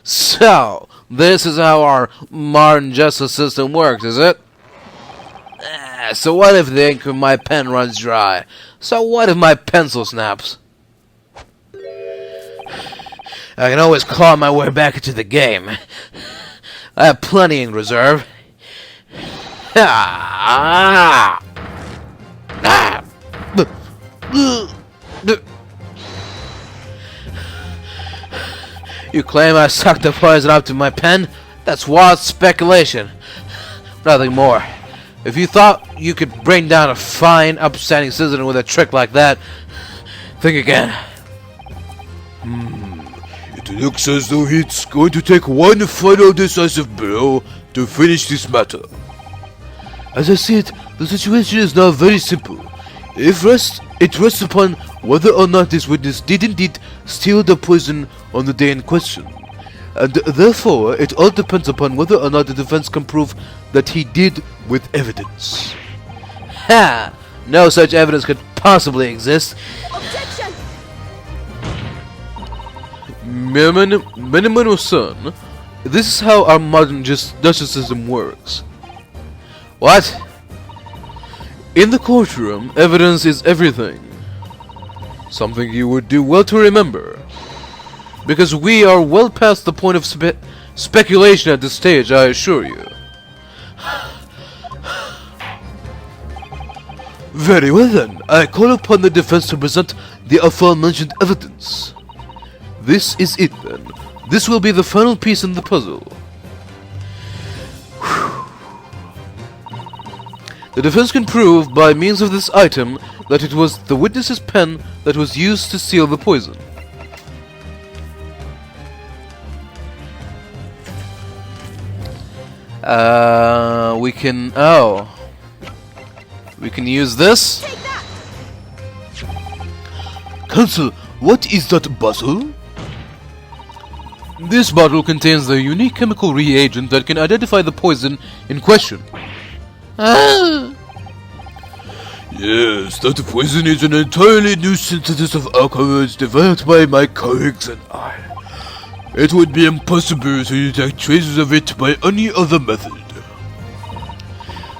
So, this is how our modern justice system works, is it? So what if the ink in my pen runs dry? So what if my pencil snaps? I can always claw my way back into the game. I have plenty in reserve. You claim I sucked the poison up to my pen? That's wild speculation. Nothing more. If you thought you could bring down a fine, upstanding citizen with a trick like that. Think again. It looks as though it's going to take one final decisive blow to finish this matter. As I see it, the situation is now very simple. It rests upon whether or not this witness did indeed steal the poison on the day in question. And therefore, it all depends upon whether or not the defense can prove that he did with evidence. Ha! No such evidence could possibly exist. Objection! Menimemo-san, this is how our modern justice system works. What? In the courtroom, evidence is everything. Something you would do well to remember. Because we are well past the point of speculation at this stage, I assure you. Very well then, I call upon the defense to present the aforementioned evidence. This is it then. This will be the final piece in the puzzle. The defense can prove by means of this item that it was the witness's pen that was used to seal the poison. We can use this. Take that! Counsel, what is that bottle? This bottle contains the unique chemical reagent that can identify the poison in question. Yes, that poison is an entirely new synthesis of alkaloids developed by my colleagues and I. It would be impossible to detect traces of it by any other method.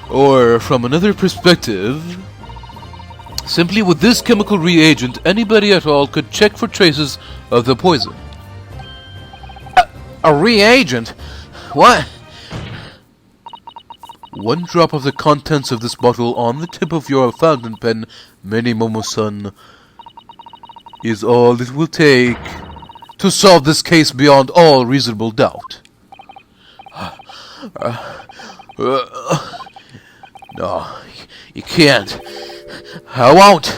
Or, from another perspective, simply with this chemical reagent, anybody at all could check for traces of the poison. A reagent? What? One drop of the contents of this bottle on the tip of your fountain pen, Menimemo-san, is all it will take to solve this case beyond all reasonable doubt. No, you can't. I won't.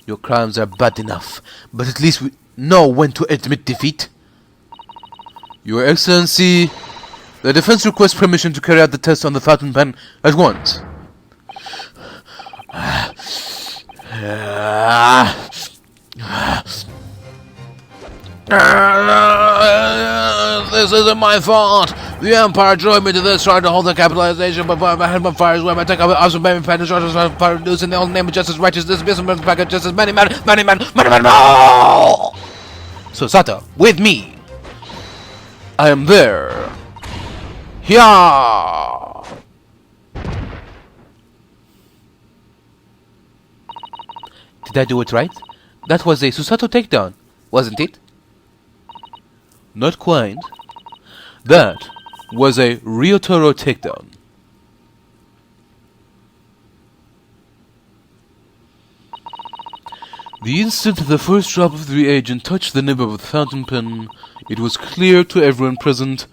Your crimes are bad enough, but at least we know when to admit defeat. Your Excellency, the defense requests permission to carry out the test on the fountain pen at once. This isn't my fault. The Empire drove me to this, trying to hold the capitalization, but I had my fires where I take up awesome baby pen and shortest fire news in the old name of justice, righteousness, business, packet, justice, many men. Susato, with me. I am there. Yeah. Did I do it right? That was a Susato takedown, wasn't it? Not quite. That was a Ryotaro takedown. The instant the first drop of the reagent touched the nib of the fountain pen, it was clear to everyone present.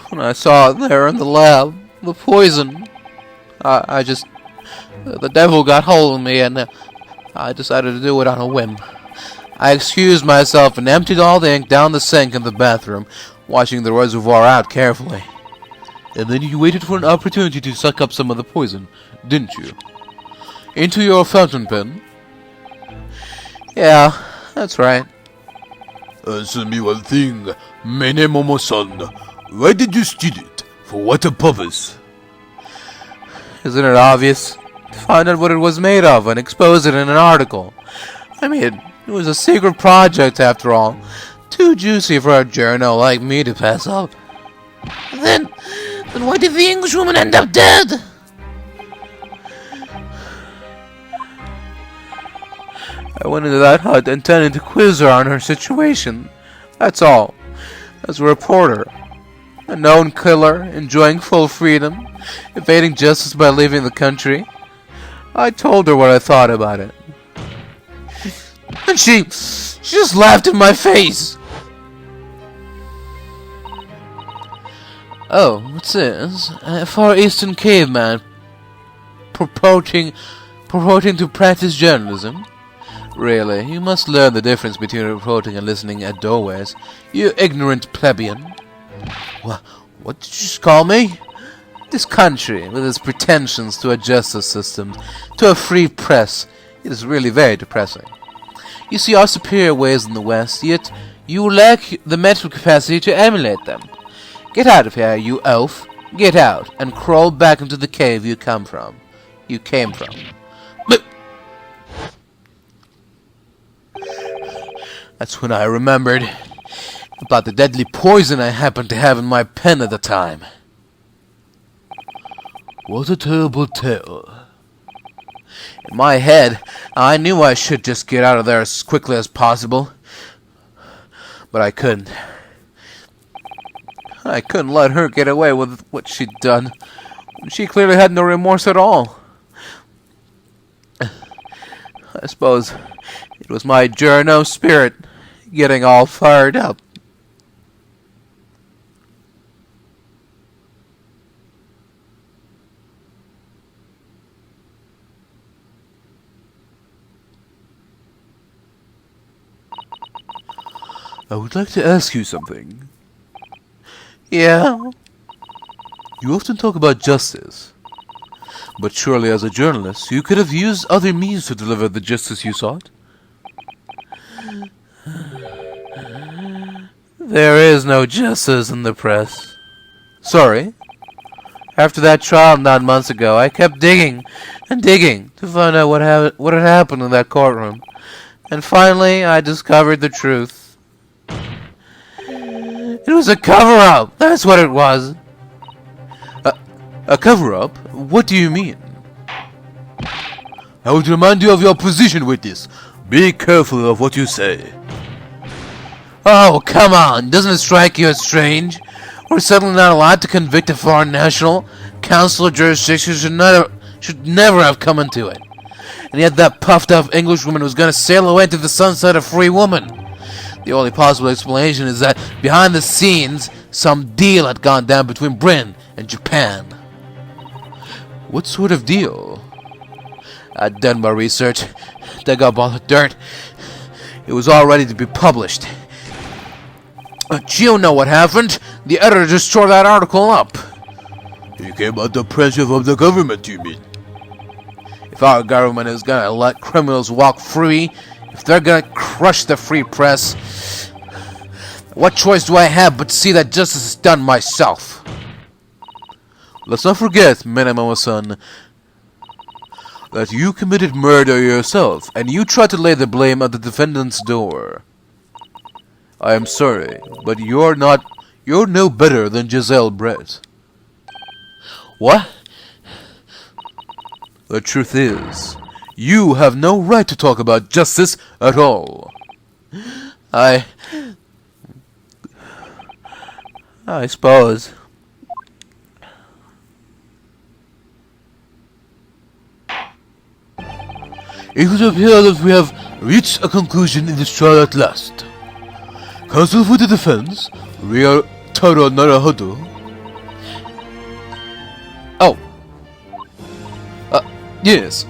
When I saw it there in the lab, the poison, the devil got hold of me and I decided to do it on a whim. I excused myself and emptied all the ink down the sink in the bathroom, washing the reservoir out carefully. And then you waited for an opportunity to suck up some of the poison, didn't you? Into your fountain pen? Yeah, that's right. Answer me one thing, Menimemo-san. Why did you steal it? For what purpose? Isn't it obvious? To find out what it was made of and expose it in an article. I mean, it was a secret project after all. Too juicy for a journo like me to pass up. Then why did the Englishwoman end up dead? I went into that hut intending to quiz her on her situation. That's all. As a reporter. A known killer, enjoying full freedom, evading justice by leaving the country. I told her what I thought about it. And she just laughed in my face. Oh, what's this? A Far Eastern caveman purporting to practice journalism? Really, you must learn the difference between reporting and listening at doorways, you ignorant plebeian. What did you just call me? This country, with its pretensions to a justice system, to a free press, it is really very depressing. You see our superior ways in the West, yet you lack the mental capacity to emulate them. Get out of here, you elf. Get out, and crawl back into the cave you came from. But that's when I remembered about the deadly poison I happened to have in my pen at the time. What a terrible tale. In my head, I knew I should just get out of there as quickly as possible. But I couldn't. I couldn't let her get away with what she'd done. She clearly had no remorse at all. I suppose it was my Journo spirit getting all fired up. I would like to ask you something. Yeah? You often talk about justice. But surely as a journalist, you could have used other means to deliver the justice you sought? There is no justice in the press. Sorry. After that trial 9 months ago, I kept digging and digging to find out what had happened in that courtroom. And finally, I discovered the truth. It was a cover-up! That's what it was! A cover-up? What do you mean? I would remind you of your position with this. Be careful of what you say. Oh, come on! Doesn't it strike you as strange? We're suddenly not allowed to convict a foreign national. Council of jurisdiction should never have come into it. And yet that puffed-up Englishwoman was going to sail away into the sunset a free woman. The only possible explanation is that behind the scenes, some deal had gone down between Britain and Japan. What sort of deal? I'd done my research, dug up all the dirt. It was all ready to be published. But you know what happened? The editor just tore that article up. He came under pressure from the government, you mean? If our government is gonna let criminals walk free, if they're gonna crush the free press, what choice do I have but to see that justice is done myself? Let's not forget, Menimemo-san, that you committed murder yourself, and you tried to lay the blame at the defendant's door. I am sorry, but you're no better than Giselle Brett. What? The truth is, you have no right to talk about justice at all. I suppose. It would appear that we have reached a conclusion in this trial at last. Counsel for the defense, Taro Naruhodo. Oh. Yes.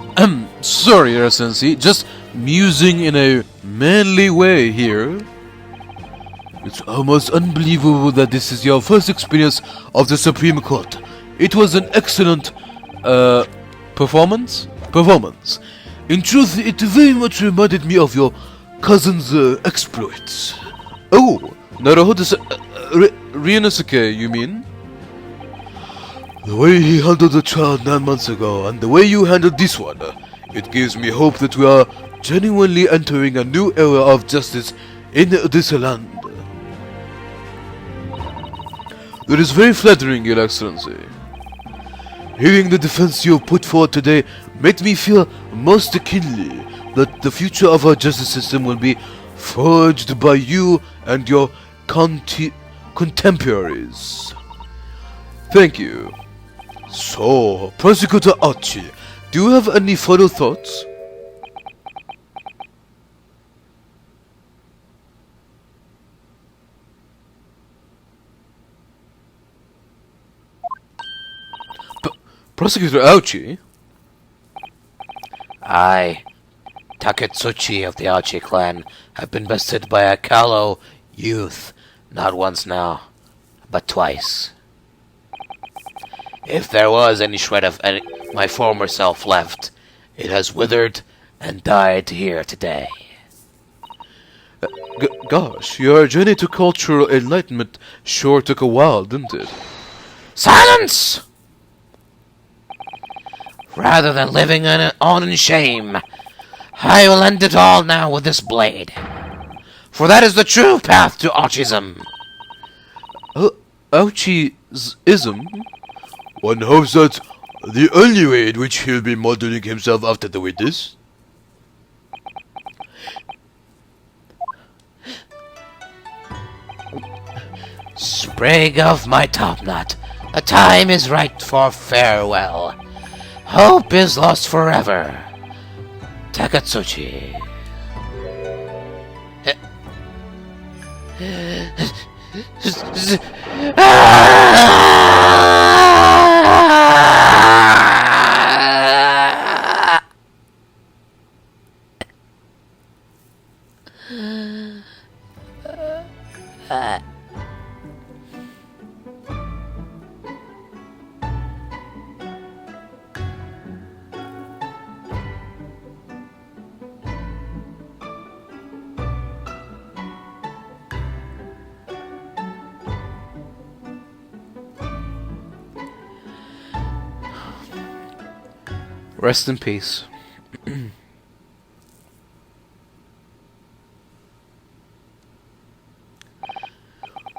Sorry, Your Excellency. Just musing in a manly way here. It's almost unbelievable that this is your first experience of the Supreme Court. It was an excellent, performance? Performance. In truth, it very much reminded me of your cousin's exploits. Oh, Naruhodo Ryunosuke, you mean? The way he handled the trial 9 months ago and the way you handled this one, it gives me hope that we are genuinely entering a new era of justice in this land. That is very flattering, Your Excellency. Hearing the defense you have put forward today made me feel most keenly that the future of our justice system will be forged by you and your contemporaries. Thank you. So, Prosecutor Archie, do you have any further thoughts? Prosecutor Aochi? I, Taketsuchi of the Aochi clan, have been bested by a callow youth, not once now, but twice. If there was any shred of my former self left, it has withered and died here today. Gosh, your journey to cultural enlightenment sure took a while, didn't it? Silence! Rather than living on in shame, I will end it all now with this blade. For that is the true path to Aochism. Aochism? One hopes that the only way in which he'll be modeling himself after the witness. Sprig of my topknot, the time is right for farewell. Hope is lost forever. Takatsuchi. Rest in peace.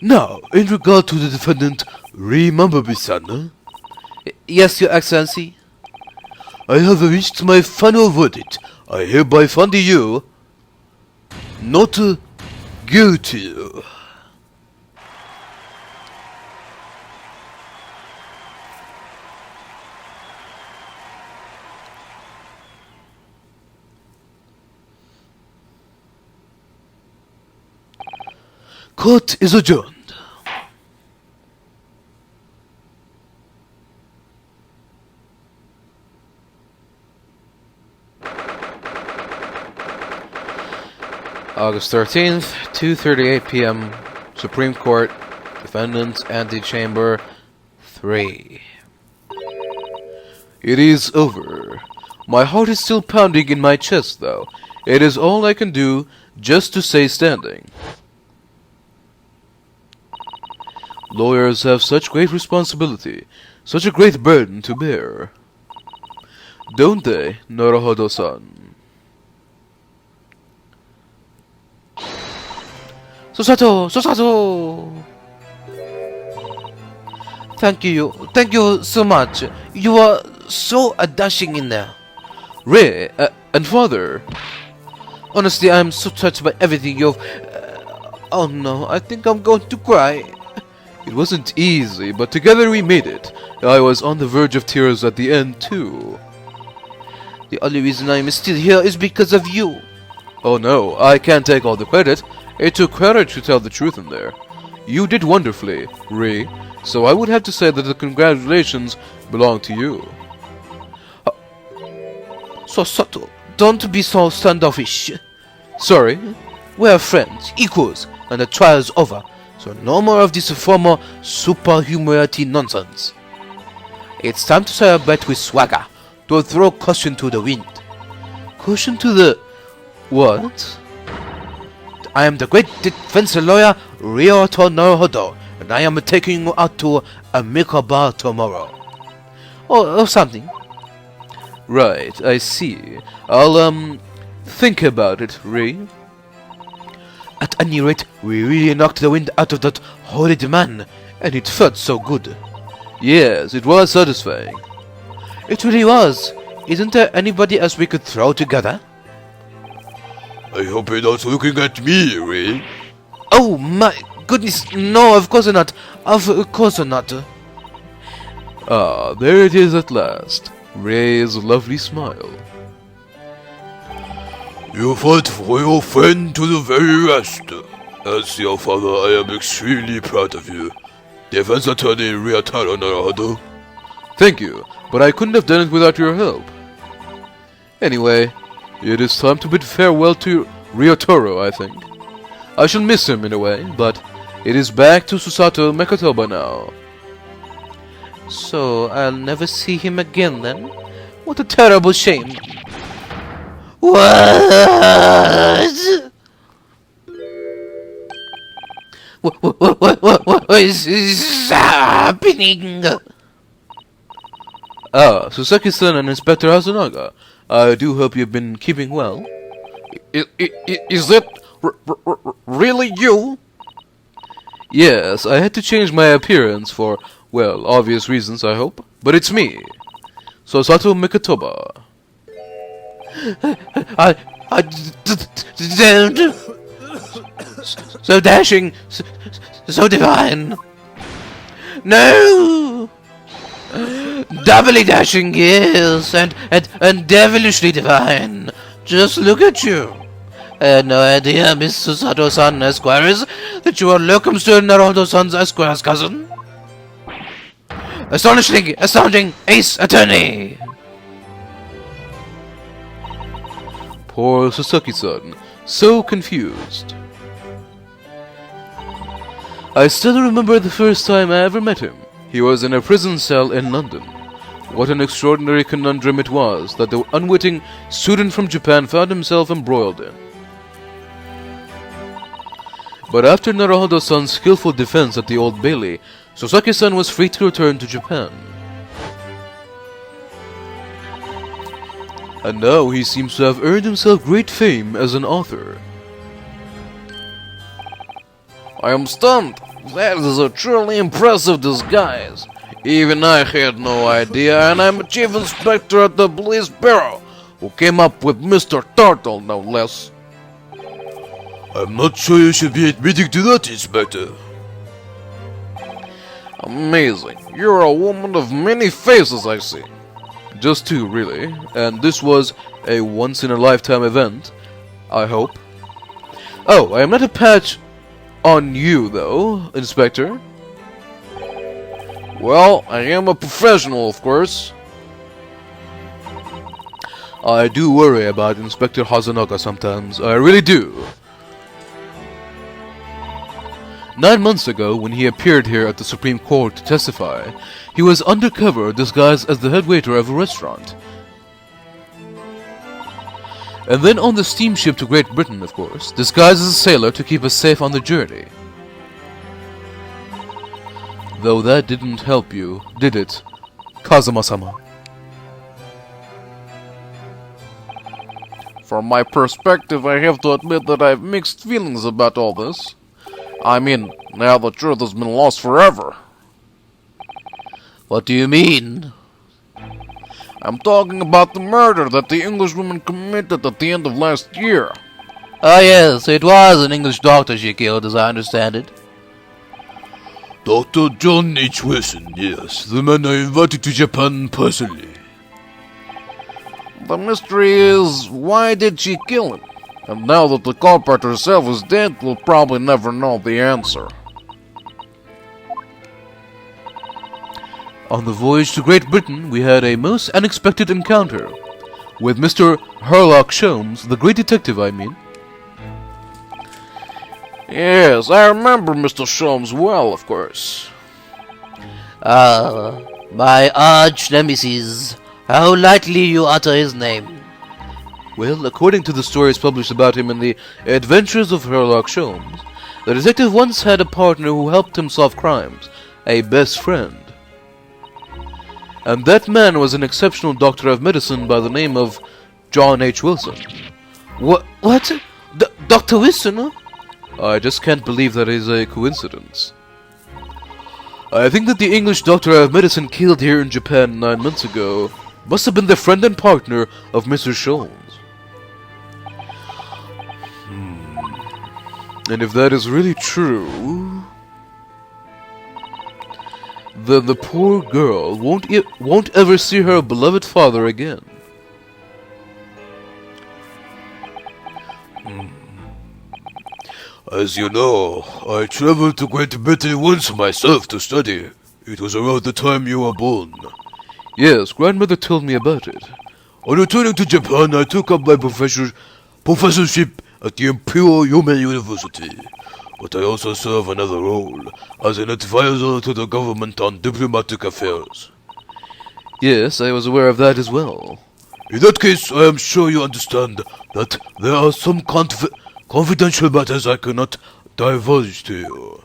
Now, in regard to the defendant, remember me, son. Yes, Your Excellency. I have reached my final verdict. I hereby find you not guilty. Court is adjourned. August 13th, 2:38 p.m. Supreme Court, Defendant's Antechamber 3. It is over. My heart is still pounding in my chest, though. It is all I can do just to stay standing. Lawyers have such great responsibility, such a great burden to bear. Don't they, Naruhodo-san? Susato! Susato! Thank you so much. You are so dashing in there. Ray, and father. Honestly, I'm so touched by everything you've... oh no, I think I'm going to cry. It wasn't easy, but together we made it. I was on the verge of tears at the end, too. The only reason I'm still here is because of you. Oh no, I can't take all the credit. It took courage to tell the truth in there. You did wonderfully, Ray, so I would have to say that the congratulations belong to you. Susato, don't be so standoffish. Sorry, we're friends, equals, and the trial's over. So no more of this former superhumanity nonsense. It's time to celebrate with swagger, to throw caution to the wind. Caution to the... what? I am the great defense lawyer Ryoto Naruhodo, and I am taking you out to a Miko bar tomorrow. Or something. Right, I see. I'll, think about it, Ray. At any rate, we really knocked the wind out of that horrid man, and it felt so good. Yes, it was satisfying. It really was. Isn't there anybody else we could throw together? I hope you're not looking at me, Ray. Oh my goodness, no, of course not. Of course not. Ah, there it is at last. Ray's lovely smile. You fought for your friend to the very last. As your father, I am extremely proud of you. Defense attorney Ryotaro Naruhodo. Thank you, but I couldn't have done it without your help. Anyway, it is time to bid farewell to Ryotaro, I think. I shall miss him in a way, but it is back to Susato Mekatoba now. So, I'll never see him again then? What a terrible shame. What? What is happening? Ah, Susaki-san and Inspector Hazunaga. I do hope you've been keeping well. Is it really you? Yes, I had to change my appearance for, well, obvious reasons, I hope. But it's me, Susato Mekatoba. I don't. So dashing, so divine. No! Doubly dashing, yes, and devilishly divine. Just look at you. I had no idea, Miss Susato-san Esquires, that you are Locumster Naruto-san's Esquire's cousin. Astounding ace attorney! Poor Susaki-san, so confused. I still remember the first time I ever met him. He was in a prison cell in London. What an extraordinary conundrum it was that the unwitting student from Japan found himself embroiled in. But after Naruhodo-san's skillful defense at the Old Bailey, Sasaki-san was free to return to Japan. And now he seems to have earned himself great fame as an author. I am stunned. That is a truly impressive disguise. Even I had no idea, and I'm a chief inspector at the police bureau, who came up with Mr. Turtle, no less. I'm not sure you should be admitting to that, Inspector. Amazing. You're a woman of many faces, I see. Just two, really. And this was a once-in-a-lifetime event, I hope. Oh, I am not a patch on you, though, Inspector. Well, I am a professional, of course. I do worry about Inspector Hazunaga sometimes. I really do. 9 months ago, when he appeared here at the Supreme Court to testify, he was undercover disguised as the head waiter of a restaurant. And then on the steamship to Great Britain, of course, disguised as a sailor to keep us safe on the journey. Though that didn't help you, did it, Kazuma-sama? From my perspective, I have to admit that I have mixed feelings about all this. I mean, now the truth has been lost forever. What do you mean? I'm talking about the murder that the Englishwoman committed at the end of last year. Oh yes, it was an English doctor she killed, as I understand it. Dr. John H. Wilson, yes, the man I invited to Japan personally. The mystery is, why did she kill him? And now that the culprit herself is dead, we'll probably never know the answer. On the voyage to Great Britain, we had a most unexpected encounter with Mr. Sherlock Sholmes, the great detective, I mean. Yes, I remember Mr. Sholmes well, of course. Ah, my arch nemesis. How lightly you utter his name. Well, according to the stories published about him in the Adventures of Sherlock Sholmes, the detective once had a partner who helped him solve crimes, a best friend. And that man was an exceptional doctor of medicine by the name of John H. Wilson. What? Dr. Wilson? Huh? I just can't believe that is a coincidence. I think that the English doctor of medicine killed here in Japan 9 months ago must have been the friend and partner of Mr. Sholmes. And if that is really true, then the poor girl won't ever see her beloved father again. As you know, I traveled to Great Britain once myself to study. It was around the time you were born. Yes, grandmother told me about it. On returning to Japan, I took up my professorship at the Imperial Human University. But I also serve another role as an advisor to the government on diplomatic affairs. Yes, I was aware of that as well. In that case, I am sure you understand that there are some confidential matters I cannot divulge to you.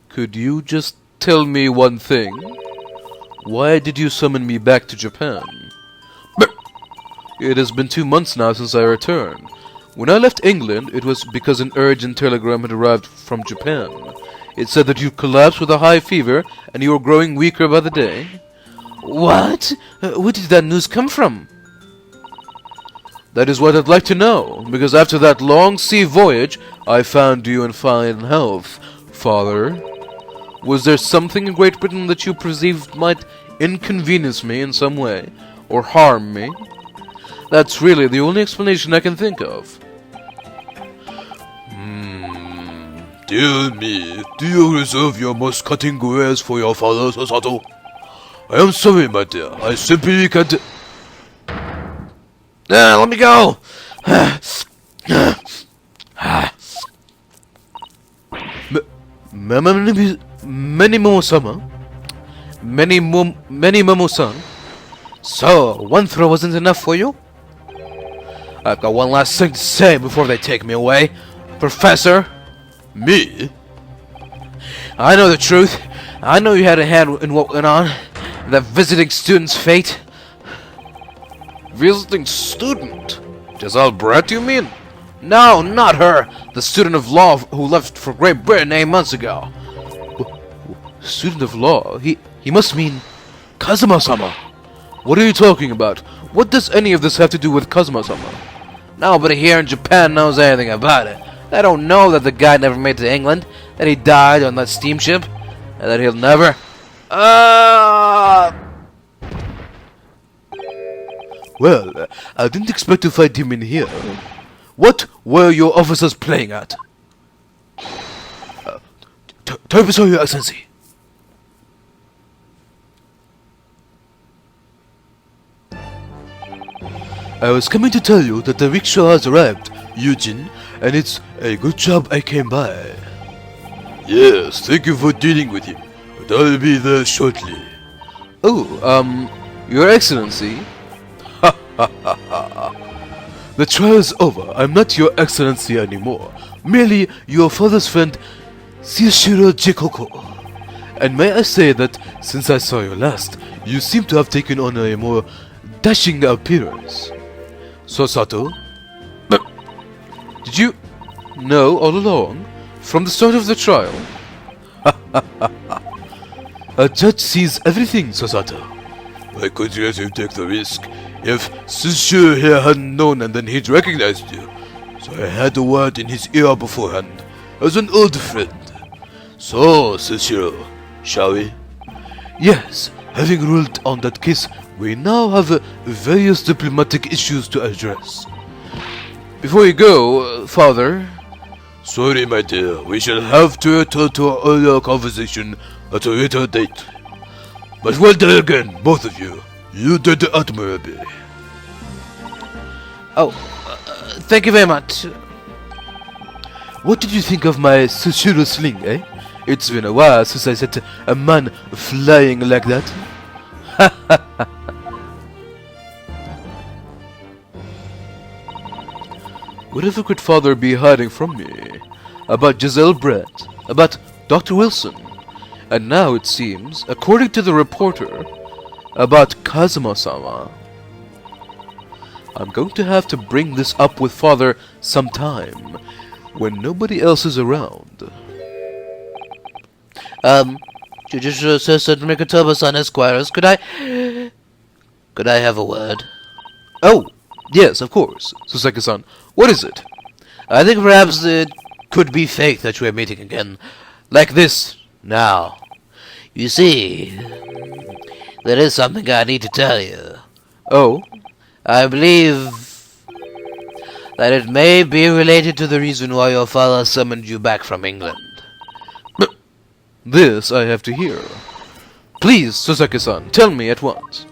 Could you just tell me one thing? Why did you summon me back to Japan? It has been 2 months now since I returned. When I left England, it was because an urgent telegram had arrived from Japan. It said that you collapsed with a high fever and you were growing weaker by the day. What? Where did that news come from? That is what I'd like to know, because after that long sea voyage, I found you in fine health, Father. Was there something in Great Britain that you perceived might inconvenience me in some way, or harm me? That's really the only explanation I can think of. Dear me, do you reserve your most cutting words for your father, Susato? I am sorry, my dear. I simply can't... Let me go! Menimemo-sama? Menimemo-san? So, one throw wasn't enough for you? I've got one last thing to say before they take me away. Professor! Me? I know the truth. I know you had a hand in what went on. That visiting student's fate. Visiting student? Giselle Brett, you mean? No, not her. The student of law who left for Great Britain 8 months ago. Student of law? He must mean Kazuma-sama. What are you talking about? What does any of this have to do with Kazuma-sama? Nobody here in Japan knows anything about it. They don't know that the guy never made it to England, that he died on that steamship, and that he'll never... Well, I didn't expect to find him in here. What were your officers playing at? Terrible, Your Excellency. I was coming to tell you that the rickshaw has arrived, Eugene, and it's a good job I came by. Yes, thank you for dealing with him, but I'll be there shortly. Oh, Your Excellency. The trial's over. I'm not Your Excellency anymore. Merely your father's friend, Susato Jikoko. And may I say that since I saw you last, you seem to have taken on a more dashing appearance. Susato? Did you know all along? From the start of the trial? A judge sees everything, Susato. I could let him take the risk if Sushiro here hadn't known and then he'd recognized you. So I had a word in his ear beforehand, as an old friend. So, Sushiro, shall we? Yes, having ruled on that case, we now have various diplomatic issues to address. Before you go, Father... Sorry, my dear, we shall have to return to our earlier conversation at a later date. But well done again, both of you. You did admirably. Oh, thank you very much. What did you think of my Sushiro sling, eh? It's been a while since I set a man flying like that. Whatever could Father be hiding from me? About Giselle Brett? About Dr. Wilson? And now it seems, according to the reporter, about Kazuma-sama. I'm going to have to bring this up with Father sometime, when nobody else is around. Judicial Assistant Mikatoba-san Esquires, could I have a word? Oh, yes, of course. Suseki-san, what is it? I think perhaps it could be fake that we're meeting again. Like this, now. You see, there is something I need to tell you. Oh? I believe that it may be related to the reason why your father summoned you back from England. This I have to hear. Please, Sasaki-san, tell me at once.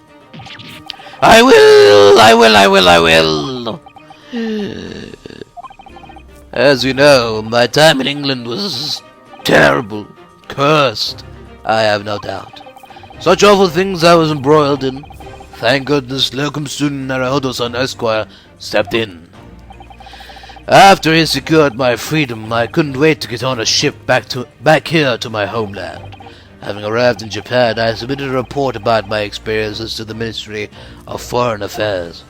I will. As you know, my time in England was terrible, cursed, I have no doubt. Such awful things I was embroiled in. Thank goodness locum student Naruhodo-san Esquire stepped in. After he secured my freedom, I couldn't wait to get on a ship back here to my homeland. Having arrived in Japan, I submitted a report about my experiences to the Ministry of Foreign Affairs.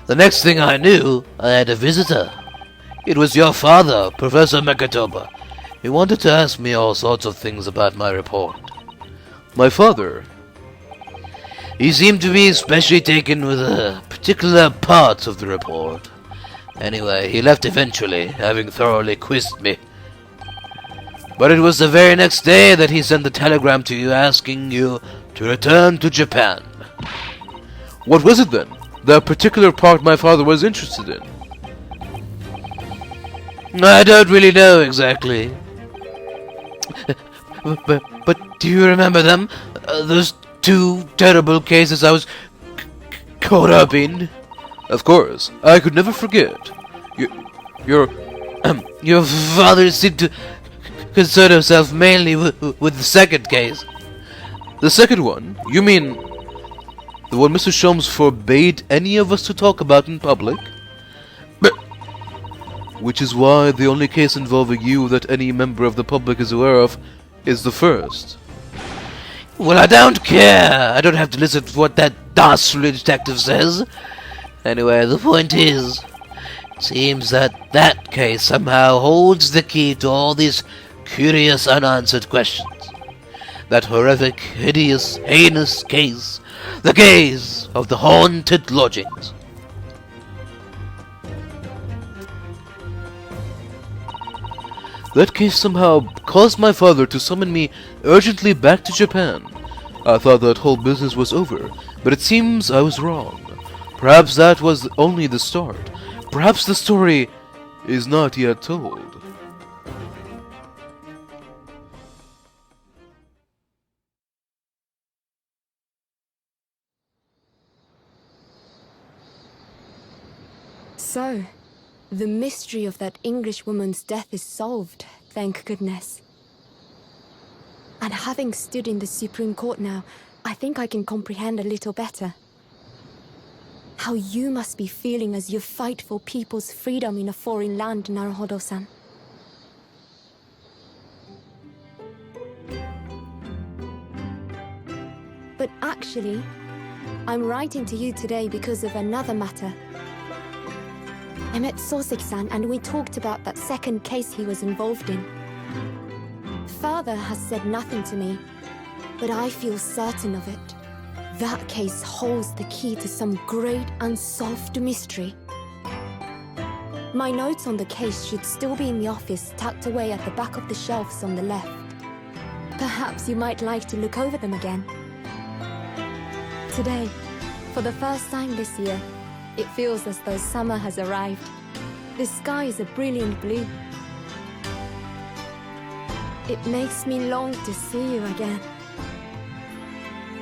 The next thing I knew, I had a visitor. It was your father, Professor Megatoba. He wanted to ask me all sorts of things about my report. My father? He seemed to be especially taken with a particular part of the report. Anyway, he left eventually, having thoroughly quizzed me. But it was the very next day that he sent a telegram to you asking you to return to Japan. What was it then? The particular part my father was interested in? I don't really know exactly. But do you remember them? Those two terrible cases I was caught up in? Of course, I could never forget. Your father seemed to concern himself mainly with the second case. The second one? You mean the one Mr. Sholmes forbade any of us to talk about in public? Which is why the only case involving you that any member of the public is aware of is the first. Well, I don't care. I don't have to listen to what that dastardly detective says. Anyway, the point is, it seems that case somehow holds the key to all these curious unanswered questions. That horrific, hideous, heinous case. The case of the haunted lodgings. That case somehow caused my father to summon me urgently back to Japan. I thought that whole business was over, but it seems I was wrong. Perhaps that was only the start. Perhaps the story is not yet told. So, the mystery of that English woman's death is solved, thank goodness. And having stood in the Supreme Court now, I think I can comprehend a little better. How you must be feeling as you fight for people's freedom in a foreign land, Naruhodo-san. But actually, I'm writing to you today because of another matter. I met Soseki-san and we talked about that second case he was involved in. Father has said nothing to me, but I feel certain of it. That case holds the key to some great unsolved mystery. My notes on the case should still be in the office, tucked away at the back of the shelves on the left. Perhaps you might like to look over them again. Today, for the first time this year, it feels as though summer has arrived. The sky is a brilliant blue. It makes me long to see you again.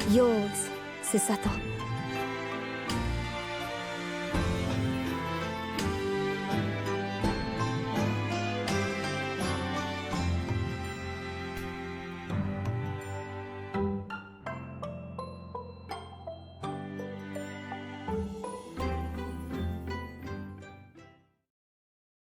Yours, Susato.